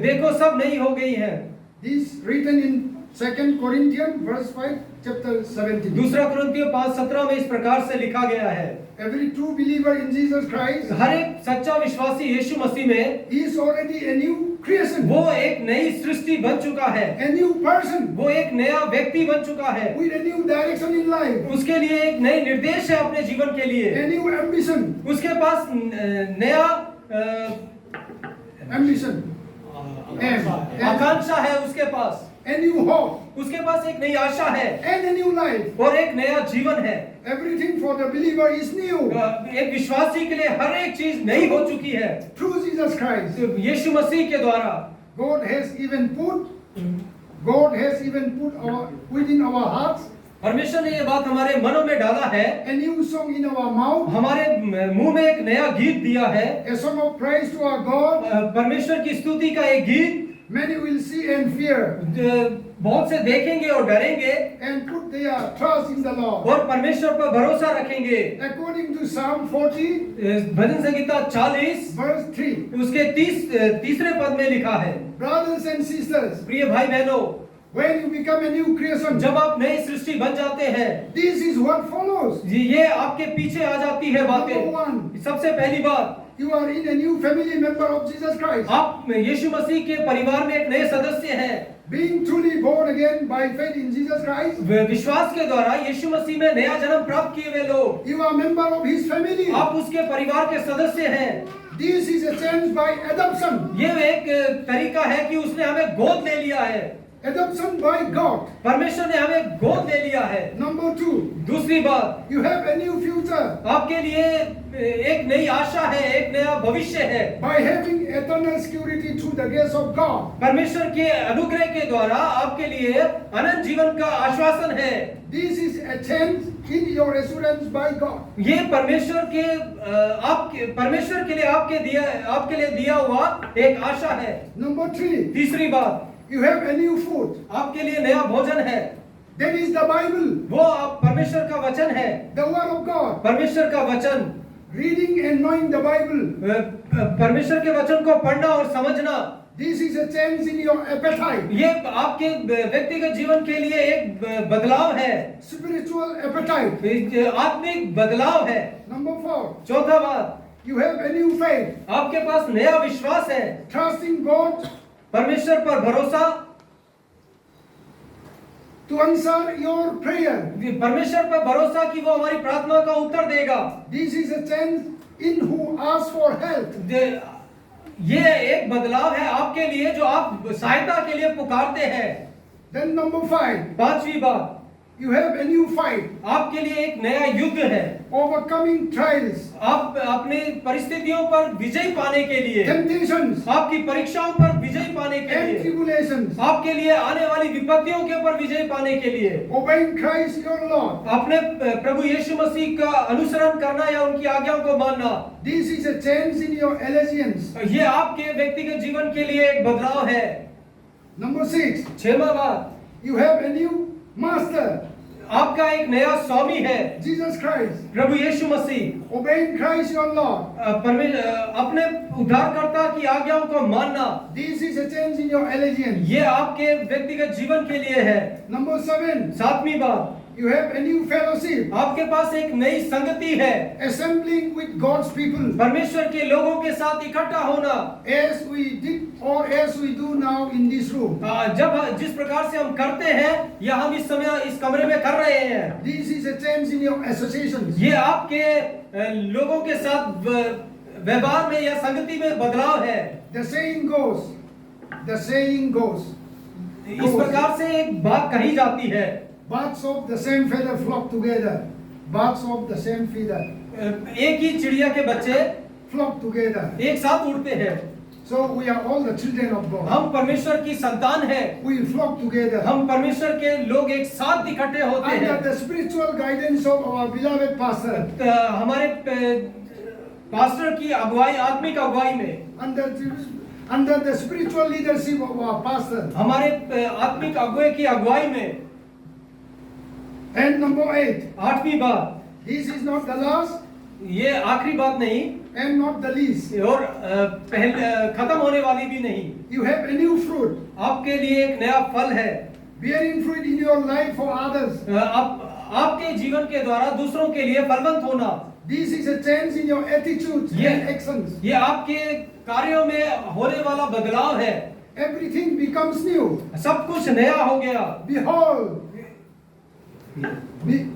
S2: देखो सब नई हो गई हैं।
S1: This written in 2 Corinthians verse 5 chapter 17.
S2: दूसरा कुरिन्थियों 5:17 में इस प्रकार से लिखा गया है,
S1: Every true believer in Jesus Christ
S2: हर एक सच्चा विश्वासी यीशु मसीह में
S1: is already a new creation,
S2: वो एक नई सृष्टि बन चुका है,
S1: a new person
S2: वो एक नया व्यक्ति बन चुका है,
S1: with a new direction in life,
S2: उसके लिए एक नई निर्देश है अपने जीवन के लिए,
S1: a new ambition,
S2: उसके पास नया
S1: ambition,
S2: आकांक्षा है, उसके पास
S1: a new hope,
S2: उसके पास एक नई आशा है
S1: and a new life.
S2: और एक नया जीवन है।
S1: Everything for the believer is new
S2: एक विश्वासी के लिए हर एक चीज नई हो चुकी है
S1: through Jesus Christ.
S2: यीशु मसीह के द्वारा।
S1: God has even put within our hearts
S2: परमेश्वर ने ये बात हमारे मनों में डाला है,
S1: a new song in our mouth,
S2: हमारे मुंह में एक नया गीत दिया है,
S1: a song of praise to our God.
S2: परमेश्वर की स्तुति का एक गीत।
S1: Many will see and fear
S2: बहुत से देखेंगे और डरेंगे
S1: and put their trust in the Lord.
S2: और परमेश्वर पर भरोसा रखेंगे।
S1: According to Psalm 40
S2: bhajan Sangeeta 40
S1: verse 3.
S2: उसके तीसरे पद में लिखा है,
S1: Brothers and sisters,
S2: प्रिय भाई बहनों,
S1: when you become a new creation,
S2: जब आप नई सृष्टि बन जाते हैं,
S1: this is what follows.
S2: ये आपके पीछे आ जाती है
S1: Number
S2: बातें।
S1: one,
S2: सबसे पहली बात,
S1: you are in a new family member of Jesus Christ.
S2: आप यीशु मसीह के परिवार में एक नए सदस्य हैं।
S1: Being truly born again by faith in Jesus Christ,
S2: विश्वास के द्वारा यीशु मसीह में नया जन्म प्राप्त किए हुए लोग,
S1: you are member of His family.
S2: आप उसके परिवार के सदस्य हैं।
S1: This is a change by adoption.
S2: ये एक तरीका है कि उसने हमें गोद ले लिया है।
S1: Adoption by God.
S2: परमेश्वर ने हमें गोद ले लिया है।
S1: Number two,
S2: दूसरी बात,
S1: you have a new future
S2: आपके लिए एक नई आशा है, एक नया भविष्य है।
S1: by having eternal security through the grace of God.
S2: परमेश्वर के अनुग्रह के द्वारा आपके लिए अनंत जीवन का आश्वासन है।
S1: This is a change in your assurance by God.
S2: ये परमेश्वर के लिए आपके लिए दिया हुआ एक आशा है।
S1: Number three,
S2: तीसरी बात,
S1: you have a new food.
S2: आपके लिए नया भोजन है,
S1: That is the Bible,
S2: वो आप परमेश्वर का वचन है।
S1: the Word of God.
S2: परमेश्वर का वचन,
S1: Reading and knowing the Bible.
S2: परमेश्वर के वचन को पढ़ना और समझना,
S1: This is a change in your appetite,
S2: ये आपके व्यक्तिगत जीवन के लिए एक बदलाव है,
S1: spiritual appetite.
S2: एक आत्मिक बदलाव है।
S1: Number 4,
S2: चौथा बात,
S1: you have a new faith,
S2: आपके पास नया विश्वास है,
S1: trusting God
S2: परमेश्वर पर भरोसा,
S1: to answer your prayer.
S2: परमेश्वर पर भरोसा कि वो हमारी प्रार्थना का उत्तर देगा।
S1: This is a change in who asks for help.
S2: ये एक बदलाव है आपके लिए जो आप सहायता के लिए पुकारते हैं।
S1: Then number 5,
S2: पांचवी बात,
S1: you have a new fight,
S2: आपके लिए एक नया युद्ध है,
S1: overcoming trials,
S2: आप अपने परिस्थितियों पर विजय पाने के लिए,
S1: temptations,
S2: आपकी परीक्षाओं पर विजय पाने के
S1: and
S2: लिए,
S1: tribulations,
S2: आपके लिए आने वाली विपत्तियों के ऊपर विजय पाने के लिए,
S1: obeying Christ your Lord.
S2: अपने प्रभु यीशु मसीह का अनुसरण करना या उनकी आज्ञाओं को मानना,
S1: This is a change in your allegiance.
S2: ये आपके व्यक्तिगत जीवन के लिए एक बदलाव है।
S1: Number 6,
S2: छठवां बात,
S1: you have a new master,
S2: आपका एक नया स्वामी है,
S1: Jesus Christ.
S2: Prabhu Yeshu Masih.
S1: Obeying Christ your Lord.
S2: अपने उद्धारकर्ता की आज्ञाओं को मानना,
S1: This is a change in your allegiance.
S2: ये आपके व्यक्तिगत जीवन के लिए है।
S1: Number 7,
S2: सातवीं बात,
S1: you have a new fellowship,
S2: आपके पास एक नई संगति है,
S1: assembling with God's people,
S2: परमेश्वर के लोगों के साथ इकट्ठा होना,
S1: as we did or as we do now in this room.
S2: जब जिस प्रकार से हम करते हैं या हम इस समय इस कमरे में कर रहे हैं,
S1: This is a change in your associations.
S2: ये आपके लोगों के साथ व्यवहार में या संगति में बदलाव है।
S1: The saying goes,
S2: इस प्रकार से एक बात कही जाती है,
S1: birds of the same feather flock together. Birds of the same feather
S2: एक ही चिड़िया के बच्चे
S1: flock together.
S2: एक साथ उड़ते हैं।
S1: So we are all the children of God.
S2: हम परमेश्वर की संतान हैं,
S1: We flock together
S2: हम परमेश्वर के लोग एक साथ इकट्ठे होते
S1: under
S2: हैं।
S1: the spiritual guidance of our beloved pastor.
S2: हमारे पास्टर की अगुवाई, आत्मिक अगुवाई में,
S1: Under the spiritual leadership of our pastor.
S2: हमारे आत्मिक अगुवे की अगुवाई में।
S1: And number 8,
S2: आठवीं बात,
S1: this is not the last
S2: ये आखिरी बात नहीं
S1: and not the least.
S2: और पहले खत्म होने वाली भी नहीं।
S1: You have a new fruit,
S2: आपके लिए एक नया फल है,
S1: bearing fruit in your life for others.
S2: आपके जीवन के द्वारा दूसरों के लिए फलवंत होना।
S1: This is a change in your attitudes and actions.
S2: ये आपके कार्यों में होने वाला बदलाव है।
S1: Everything becomes new.
S2: सब कुछ नया हो गया।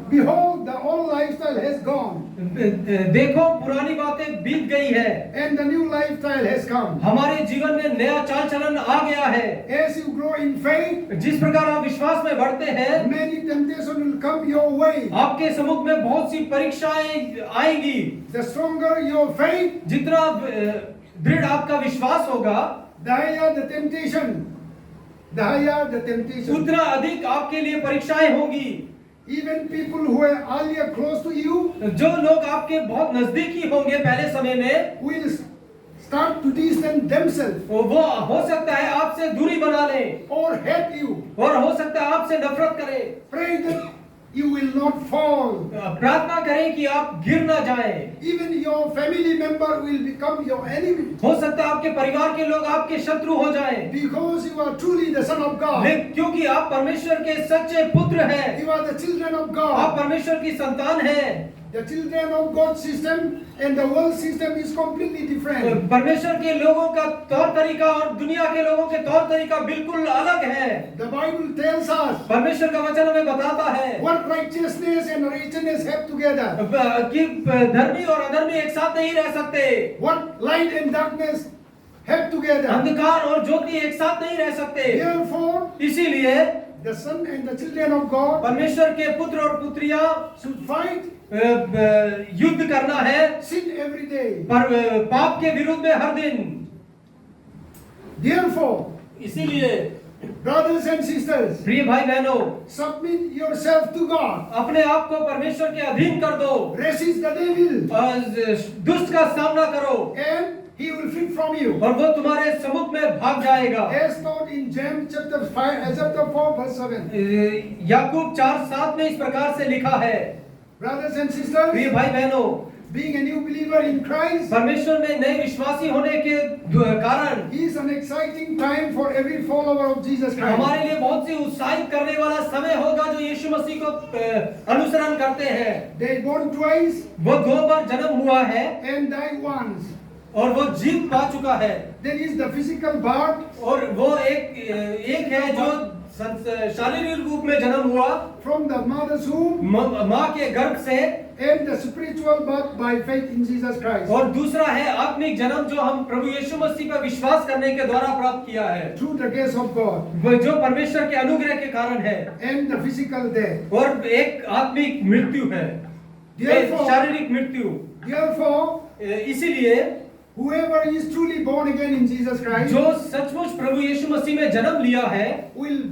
S1: Behold, the old lifestyle has gone
S2: देखो पुरानी बातें बीत गई है,
S1: and the new lifestyle has come.
S2: हमारे जीवन में नया चाल चलन आ गया है।
S1: As you grow in faith,
S2: जिस प्रकार आप विश्वास में बढ़ते हैं,
S1: many temptations will come your way.
S2: आपके सम्मुख में बहुत सी परीक्षाएं आएंगी।
S1: The stronger your faith,
S2: जितना दृढ़ आपका विश्वास होगा,
S1: the higher the temptation. The higher the temptation.
S2: उतना अधिक आपके लिए परीक्षाएं होंगी।
S1: Even people who are earlier close to you
S2: जो लोग आपके बहुत नजदीकी होंगे पहले समय में,
S1: will start to distance themselves
S2: वो हो सकता है आपसे दूरी बना लें
S1: or hate you.
S2: और हो सकता है आपसे नफरत करें।
S1: Pray that you will not fall.
S2: प्रार्थना करें कि आप गिर ना जाएं।
S1: Even your family member will become your enemy
S2: हो सकता है आपके परिवार के लोग आपके शत्रु हो जाएं,
S1: because you are truly the son of God.
S2: लेकिन क्योंकि आप परमेश्वर के सच्चे पुत्र हैं,
S1: You are the children of
S2: आप
S1: God.
S2: परमेश्वर की संतान हैं।
S1: The children of God's system and the world system is completely different.
S2: परमेश्वर के लोगों का तौर तरीका और दुनिया के लोगों के तौर तरीका बिल्कुल अलग है।
S1: The Bible tells us
S2: परमेश्वर का वचन हमें बताता है
S1: what righteousness and righteousness have together.
S2: कि धर्मी और अधर्मी एक साथ नहीं रह सकते,
S1: What light and darkness have together.
S2: अंधकार और ज्योति एक साथ नहीं रह सकते।
S1: Therefore,
S2: इसीलिए
S1: the son and the children of God
S2: परमेश्वर के पुत्र और पुत्रियां
S1: should fight
S2: युद्ध करना है
S1: sin every day.
S2: पर पाप के विरुद्ध में हर दिन।
S1: Therefore,
S2: इसीलिए
S1: brothers and sisters,
S2: प्रिय भाई बहनों,
S1: submit yourself to God.
S2: अपने आप को परमेश्वर के अधीन कर दो,
S1: Resist the devil
S2: दुष्ट का सामना करो
S1: and he will flee from you.
S2: और वो तुम्हारे सम्मुख में भाग जाएगा।
S1: As taught in James chapter 4 verse 7.
S2: याकूब 4:7 में इस प्रकार से लिखा है।
S1: Brothers and sisters,
S2: प्रिय भाई बहनों,
S1: being a new believer in Christ,
S2: परमेश्वर में नए विश्वासी होने के कारण
S1: is an exciting time for every follower of Jesus Christ.
S2: हमारे लिए बहुत सी उत्साहित करने वाला समय होगा जो यीशु मसीह को अनुसरण करते हैं।
S1: They born twice
S2: वो 2 बार जन्म हुआ है
S1: and die once.
S2: और वो जीत पा चुका है।
S1: There is the physical birth
S2: और वो एक है जो शारीरिक रूप में जन्म हुआ
S1: from the mother's womb
S2: माँ के गर्भ से,
S1: and the spiritual birth by faith in Jesus Christ.
S2: और दूसरा है आत्मिक जन्म जो हम प्रभु यीशु मसीह पर विश्वास करने के द्वारा प्राप्त किया है,
S1: Through the grace of God
S2: वो जो परमेश्वर के अनुग्रह के कारण है।
S1: and the physical death.
S2: और एक आत्मिक मृत्यु है, एक शारीरिक मृत्यु।
S1: Therefore,
S2: इसीलिए
S1: whoever is truly born again in Jesus Christ
S2: जो सचमुच प्रभु यीशु मसीह में जन्म लिया है
S1: will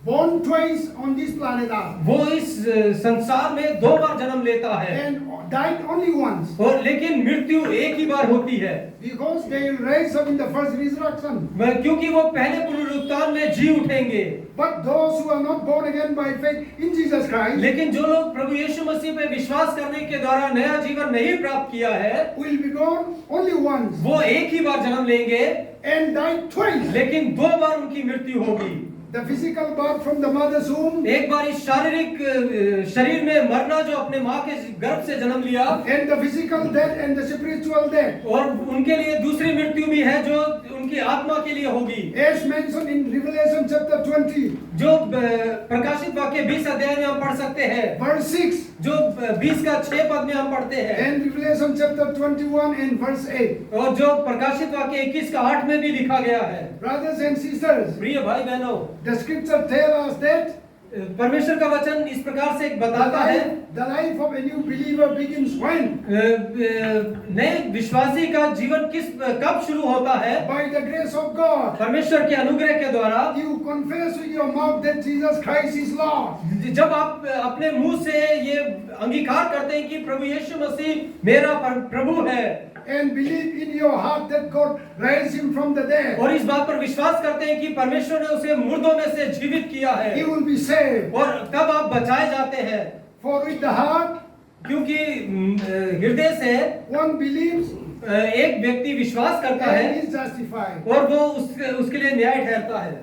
S1: born twice on this planet Earth
S2: वो इस संसार में 2 बार जन्म लेता है
S1: and died only once,
S2: और लेकिन मृत्यु एक ही बार होती है,
S1: because they will rise up in the first resurrection.
S2: क्योंकि वो पहले पुनरुत्थान में जी उठेंगे।
S1: But those who are not born again by faith in Jesus Christ
S2: लेकिन जो लोग प्रभु यीशु मसीह पे विश्वास करने के द्वारा नया जीवन नहीं प्राप्त किया है
S1: will be born only once
S2: वो एक ही बार जन्म लेंगे
S1: and die twice.
S2: लेकिन 2 बार उनकी मृत्यु होगी।
S1: The physical birth from the mother's womb
S2: एक बार इस शारीरिक शरीर में मरना जो अपने माँ के गर्भ से जन्म लिया,
S1: and the physical death and the spiritual death,
S2: और उनके लिए दूसरी मृत्यु भी है जो उनकी आत्मा के लिए होगी,
S1: as mentioned in Revelation chapter 20
S2: जो प्रकाशित वाक्य 20 अध्याय में हम पढ़ सकते हैं,
S1: verse 6
S2: जो 20 का 6 पद में हम पढ़ते हैं,
S1: and Revelation chapter 21 and verse 8.
S2: और जो प्रकाशित वाक्य 21 का 8 में भी लिखा गया है।
S1: Brothers and sisters,
S2: प्रिय भाई बहनों,
S1: the scripture tells us that
S2: परमेश्वर का वचन इस प्रकार से बताता है
S1: the life of a new believer begins when?
S2: नए विश्वासी का जीवन कब शुरू होता है?
S1: By the grace of God.
S2: परमेश्वर के अनुग्रह के द्वारा।
S1: You confess with your mouth that Jesus Christ is Lord.
S2: जब आप अपने मुंह से ये अंगीकार करते हैं कि प्रभु यीशु मसीह मेरा प्रभु है,
S1: And believe in your heart that God raised him from the dead,
S2: और इस बात पर विश्वास करते हैं कि परमेश्वर ने उसे मुर्दों में से जीवित किया है,
S1: he will be saved.
S2: और तब आप बचाए जाते हैं।
S1: For with the heart
S2: क्योंकि हृदय से
S1: one believes
S2: एक व्यक्ति विश्वास करता है
S1: and is justified,
S2: और वो उसके लिए न्याय ठहरता है,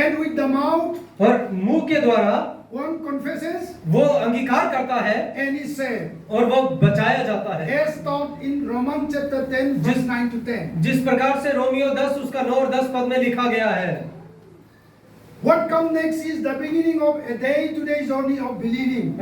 S1: and with the mouth
S2: और मुंह के द्वारा
S1: one confesses
S2: वो अंगीकार करता है
S1: and is saved,
S2: और वो बचाया जाता है।
S1: as taught in Romans chapter 10 verse 9 to 10.
S2: जिस प्रकार से रोमियो 10 उसका 9 और 10 पद में लिखा गया है।
S1: What comes next is the beginning of a day-to-day journey of believing.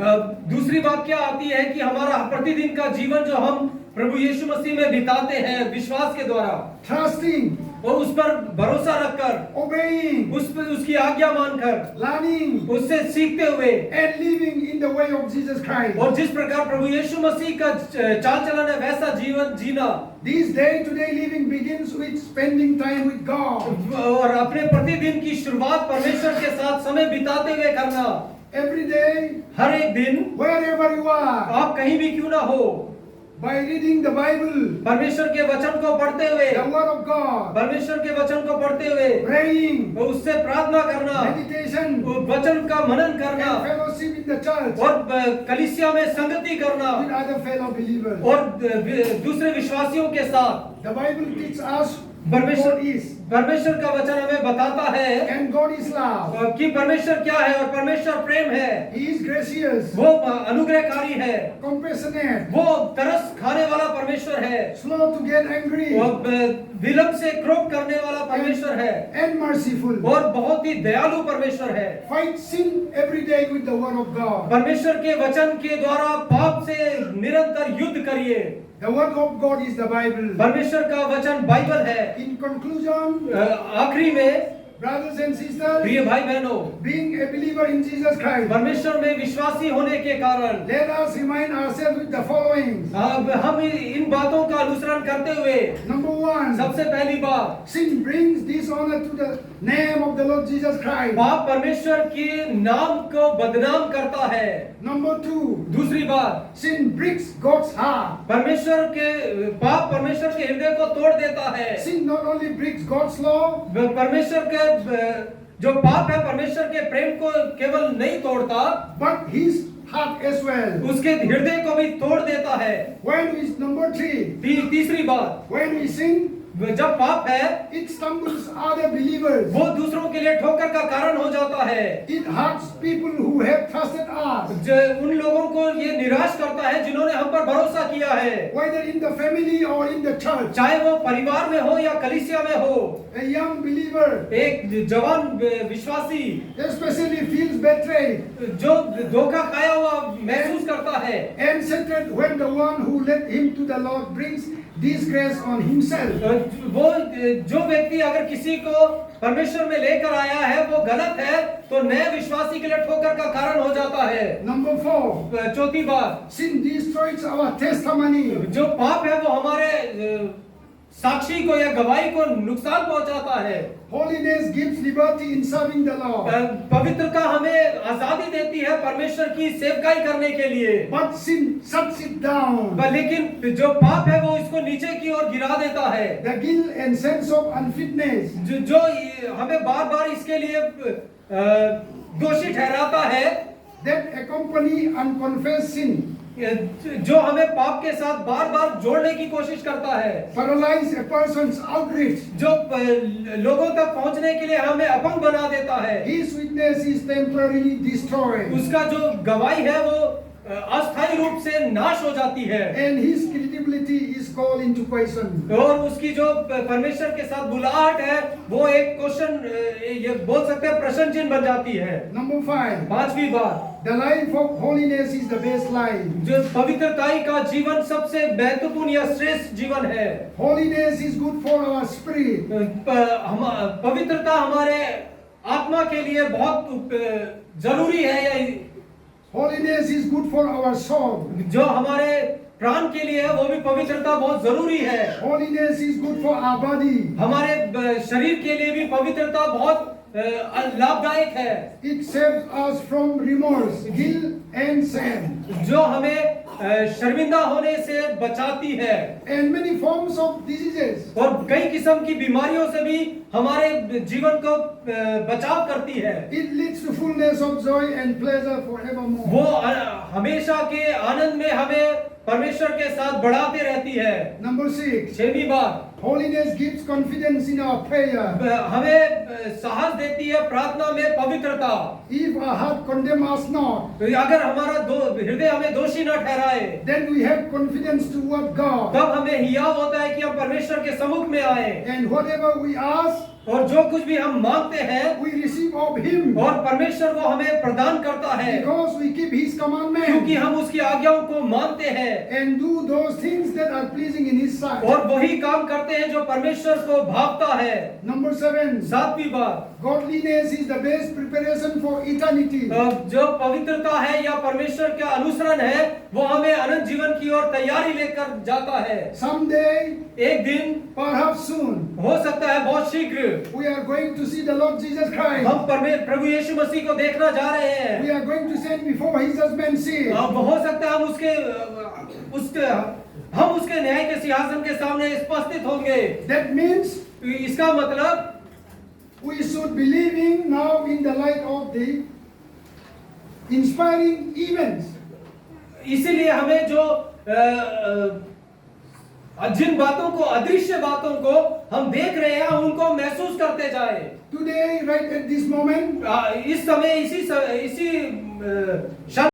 S2: दूसरी बात क्या आती है कि हमारा प्रतिदिन का जीवन जो हम प्रभु यीशु मसीह में बिताते हैं विश्वास के द्वारा,
S1: Trusting,
S2: और उस पर भरोसा रखकर,
S1: obeying,
S2: उसकी आज्ञा मानकर,
S1: learning,
S2: उससे सीखते हुए,
S1: and living in the way of Jesus Christ.
S2: और जिस प्रकार प्रभु यीशु मसीह का चाल चलन है वैसा जीवन जीना।
S1: This day-to-day living begins with spending time with God.
S2: और अपने प्रतिदिन की शुरुआत परमेश्वर के साथ समय बिताते हुए करना।
S1: Every day,
S2: हर एक दिन,
S1: wherever you are,
S2: आप कहीं भी क्यों ना हो,
S1: by reading the Bible,
S2: परमेश्वर के वचन को पढ़ते हुए,
S1: the Word of God,
S2: परमेश्वर के वचन को पढ़ते हुए,
S1: praying,
S2: उससे प्रार्थना करना,
S1: meditation,
S2: वचन का मनन
S1: and
S2: करना,
S1: fellowship in the church
S2: और कलीसिया में संगति करना,
S1: with other fellow believers.
S2: और दूसरे विश्वासियों के साथ।
S1: The Bible teaches us
S2: परमेश्वर
S1: God is,
S2: परमेश्वर का वचन हमें बताता है
S1: and God is love.
S2: कि परमेश्वर क्या है, और परमेश्वर प्रेम है,
S1: He is gracious,
S2: वो अनुग्रहकारी है,
S1: compassionate,
S2: वो तरस खाने वाला परमेश्वर है,
S1: slow to get angry,
S2: वो विलंब से क्रोध करने वाला परमेश्वर है,
S1: and merciful.
S2: और बहुत ही दयालु परमेश्वर है।
S1: Fight sin every day with the Word of God.
S2: परमेश्वर के वचन के द्वारा पाप से निरंतर युद्ध करिए।
S1: The Word of God is the Bible.
S2: परमेश्वर का वचन बाइबल है।
S1: In conclusion,
S2: आखिरी में
S1: brothers and sisters,
S2: प्रिय भाई बहनों,
S1: being a believer in Jesus Christ,
S2: परमेश्वर में विश्वासी होने के कारण
S1: let us remind ourselves with the following.
S2: अब हम इन बातों का अनुसरण करते हुए,
S1: Number one,
S2: सबसे पहली बात,
S1: sin brings dishonor to the name of the Lord Jesus Christ.
S2: पाप परमेश्वर के नाम को बदनाम करता है।
S1: Number two,
S2: दूसरी बात,
S1: sin breaks God's heart.
S2: पाप परमेश्वर के हृदय को तोड़ देता है।
S1: Sin not only breaks God's law,
S2: परमेश्वर के जो पाप है परमेश्वर के प्रेम को केवल नहीं तोड़ता,
S1: but His heart as well.
S2: उसके हृदय को भी तोड़ देता है।
S1: When we, number 3,
S2: तीसरी बात,
S1: when we sin,
S2: जब पाप है
S1: it stumbles other believers.
S2: वो दूसरों के लिए ठोकर का कारण हो जाता है।
S1: It hurts people who have trusted us.
S2: उन लोगों को ये निराश करता है जिन्होंने हम पर भरोसा किया है,
S1: Whether in the family or in the church.
S2: चाहे वो परिवार में हो या कलीसिया में हो।
S1: A young believer
S2: एक जवान विश्वासी
S1: especially feels betrayed
S2: जो धोखा खाया हुआ महसूस करता है
S1: and shattered when the one who led him to the Lord brings disgrace on himself.
S2: वो जो व्यक्ति अगर किसी को परमेश्वर में लेकर आया है वो गलत है तो नए विश्वासी के लिए ठोकर का कारण हो जाता है।
S1: Number 4,
S2: चौथी बात,
S1: sin destroys our testimony.
S2: जो पाप है वो हमारे साक्षी को या गवाही को नुकसान पहुंचाता है।
S1: Holiness gives liberty in serving the Lord.
S2: पवित्रता हमें आजादी देती है परमेश्वर की सेवकाई करने के लिए,
S1: But sin shuts it down.
S2: लेकिन जो पाप है वो इसको नीचे की ओर गिरा देता है।
S1: The guilt and sense of unfitness.
S2: जो हमें बार बार इसके लिए दोषी ठहराता है,
S1: That accompany unconfessed sin.
S2: जो हमें पाप के साथ बार बार जोड़ने की कोशिश करता है,
S1: Paralyze a person's outreach.
S2: जो लोगों तक पहुंचने के लिए हमें अपंग बना देता है।
S1: His witness is temporarily destroyed.
S2: उसका जो गवाही है वो अस्थायी रूप से नाश हो जाती है
S1: And his credibility is called into question.
S2: और उसकी जो परमेश्वर के साथ बुलाहट है वो एक क्वेश्चन, ये बोल सकते हैं प्रश्न चिन्ह बन जाती है।
S1: Number 5,
S2: पांचवी बात,
S1: the life of holiness is the best life.
S2: जो पवित्रताई का जीवन सबसे महत्वपूर्ण या श्रेष्ठ जीवन है।
S1: Holiness is good for our spirit.
S2: पवित्रता हमारे आत्मा के लिए बहुत जरूरी है, या
S1: Holiness is good for our soul.
S2: जो हमारे प्राण के लिए है वो भी पवित्रता बहुत जरूरी है।
S1: Holiness is good for our body.
S2: हमारे शरीर के लिए भी पवित्रता बहुत लाभदायक है।
S1: It saves us from remorse, guilt and shame.
S2: जो हमें शर्मिंदा होने से बचाती है
S1: And many forms of diseases.
S2: और कई किस्म की बीमारियों से भी हमारे जीवन को बचाव करती है।
S1: It leads to fullness of joy and pleasure forevermore.
S2: वो हमेशा के आनंद में हमें परमेश्वर के साथ बढ़ाते रहती है।
S1: Number 6,
S2: छठवीं बात,
S1: holiness gives confidence in our prayer.
S2: हमें साहस देती है प्रार्थना में पवित्रता।
S1: If our heart condemn us not,
S2: अगर हमारा हृदय हमें दोषी न ठहराए
S1: then we have confidence toward God.
S2: तब हमें हियाव होता है कि हम परमेश्वर के सम्मुख में आए
S1: And whatever we ask,
S2: और जो कुछ भी हम मांगते हैं
S1: we receive of Him.
S2: और परमेश्वर वो हमें प्रदान करता है,
S1: Because we keep His
S2: क्योंकि
S1: commandments
S2: हम उसकी आज्ञाओं को मानते हैं
S1: and do those things that are pleasing in His sight.
S2: और वही काम करते हैं जो परमेश्वर को भावता है।
S1: Number 7,
S2: सातवीं बात,
S1: godliness is the best preparation for eternity.
S2: जो पवित्रता है या परमेश्वर का अनुसरण है वो हमें अनंत जीवन की ओर तैयारी लेकर जाता है।
S1: Someday,
S2: एक दिन,
S1: perhaps soon,
S2: हो सकता है बहुत शीघ्र,
S1: we are going to see the Lord Jesus Christ.
S2: हम प्रभु यीशु मसीह को देखना जा रहे हैं।
S1: We are going to stand before His judgment seat.
S2: अब हो सकता है हम उसके न्याय के सिंहासन के सामने उपस्थित होंगे।
S1: That means
S2: इसका मतलब
S1: we should be living now in the light of the inspiring events.
S2: इसीलिए हमें जो जिन बातों को, अदृश्य बातों को हम देख रहे हैं उनको महसूस करते जाए।
S1: Today, right at this moment,
S2: इस समय इसी क्षण